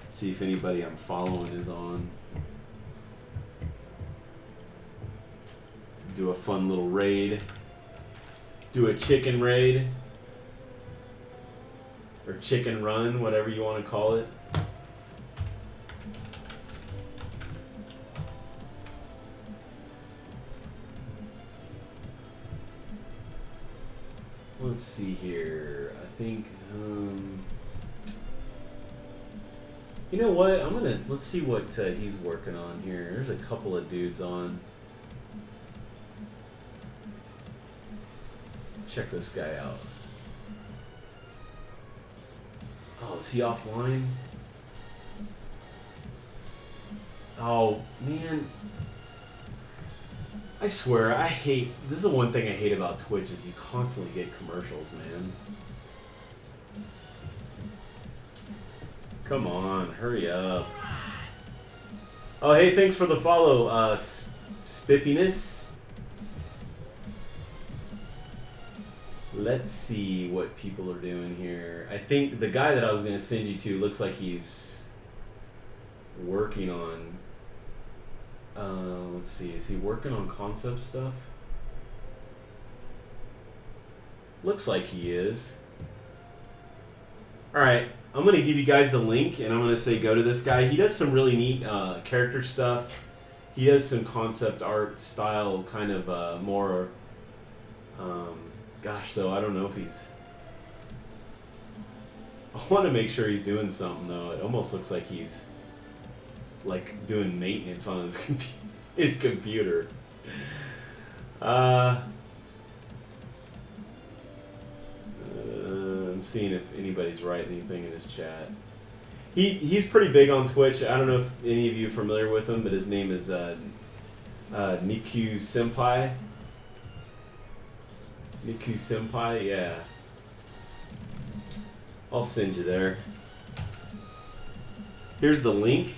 see if anybody I'm following is on. Do a fun little raid. Do a chicken raid. Or chicken run, whatever you want to call it. Let's see here. I think, you know what? Let's see what he's working on here. There's a couple of dudes on. Check this guy out. Oh, is he offline? Oh, man. I swear, I hate. This is the one thing I hate about Twitch is you constantly get commercials, man. Come on, hurry up. Oh, hey, thanks for the follow, Spiffiness. Let's see what people are doing here. I think the guy that I was going to send you to looks like he's working on... let's see, is he working on concept stuff? Looks like he is. Alright, I'm going to give you guys the link, and I'm going to say go to this guy. He does some really neat character stuff. He does some concept art style, kind of more... gosh, though, I don't know if he's... I want to make sure he's doing something, though. It almost looks like he's like doing maintenance on his computer. I'm seeing if anybody's writing anything in his chat. He's pretty big on Twitch. I don't know if any of you are familiar with him, but his name is Niku Senpai. Niku Senpai, yeah. I'll send you there. Here's the link.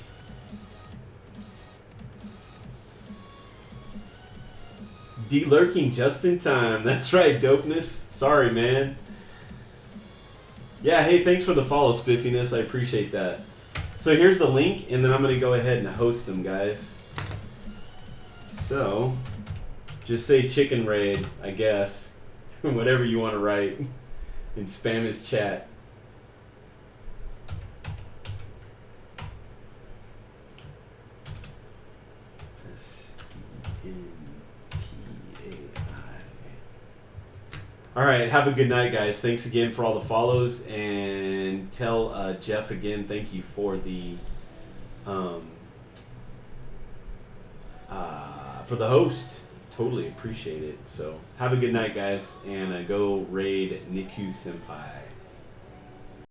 De-lurking just in time. That's right, dopeness. Sorry, man. Yeah, hey, thanks for the follow, Spiffiness. I appreciate that. So here's the link, and then I'm going to go ahead and host them, guys. So, just say Chicken Raid, I guess. Whatever you want to write. And spam his chat. All right, have a good night, guys. Thanks again for all the follows, and tell Jeff again thank you for the host. Totally appreciate it. So have a good night, guys, and go raid Niku Senpai.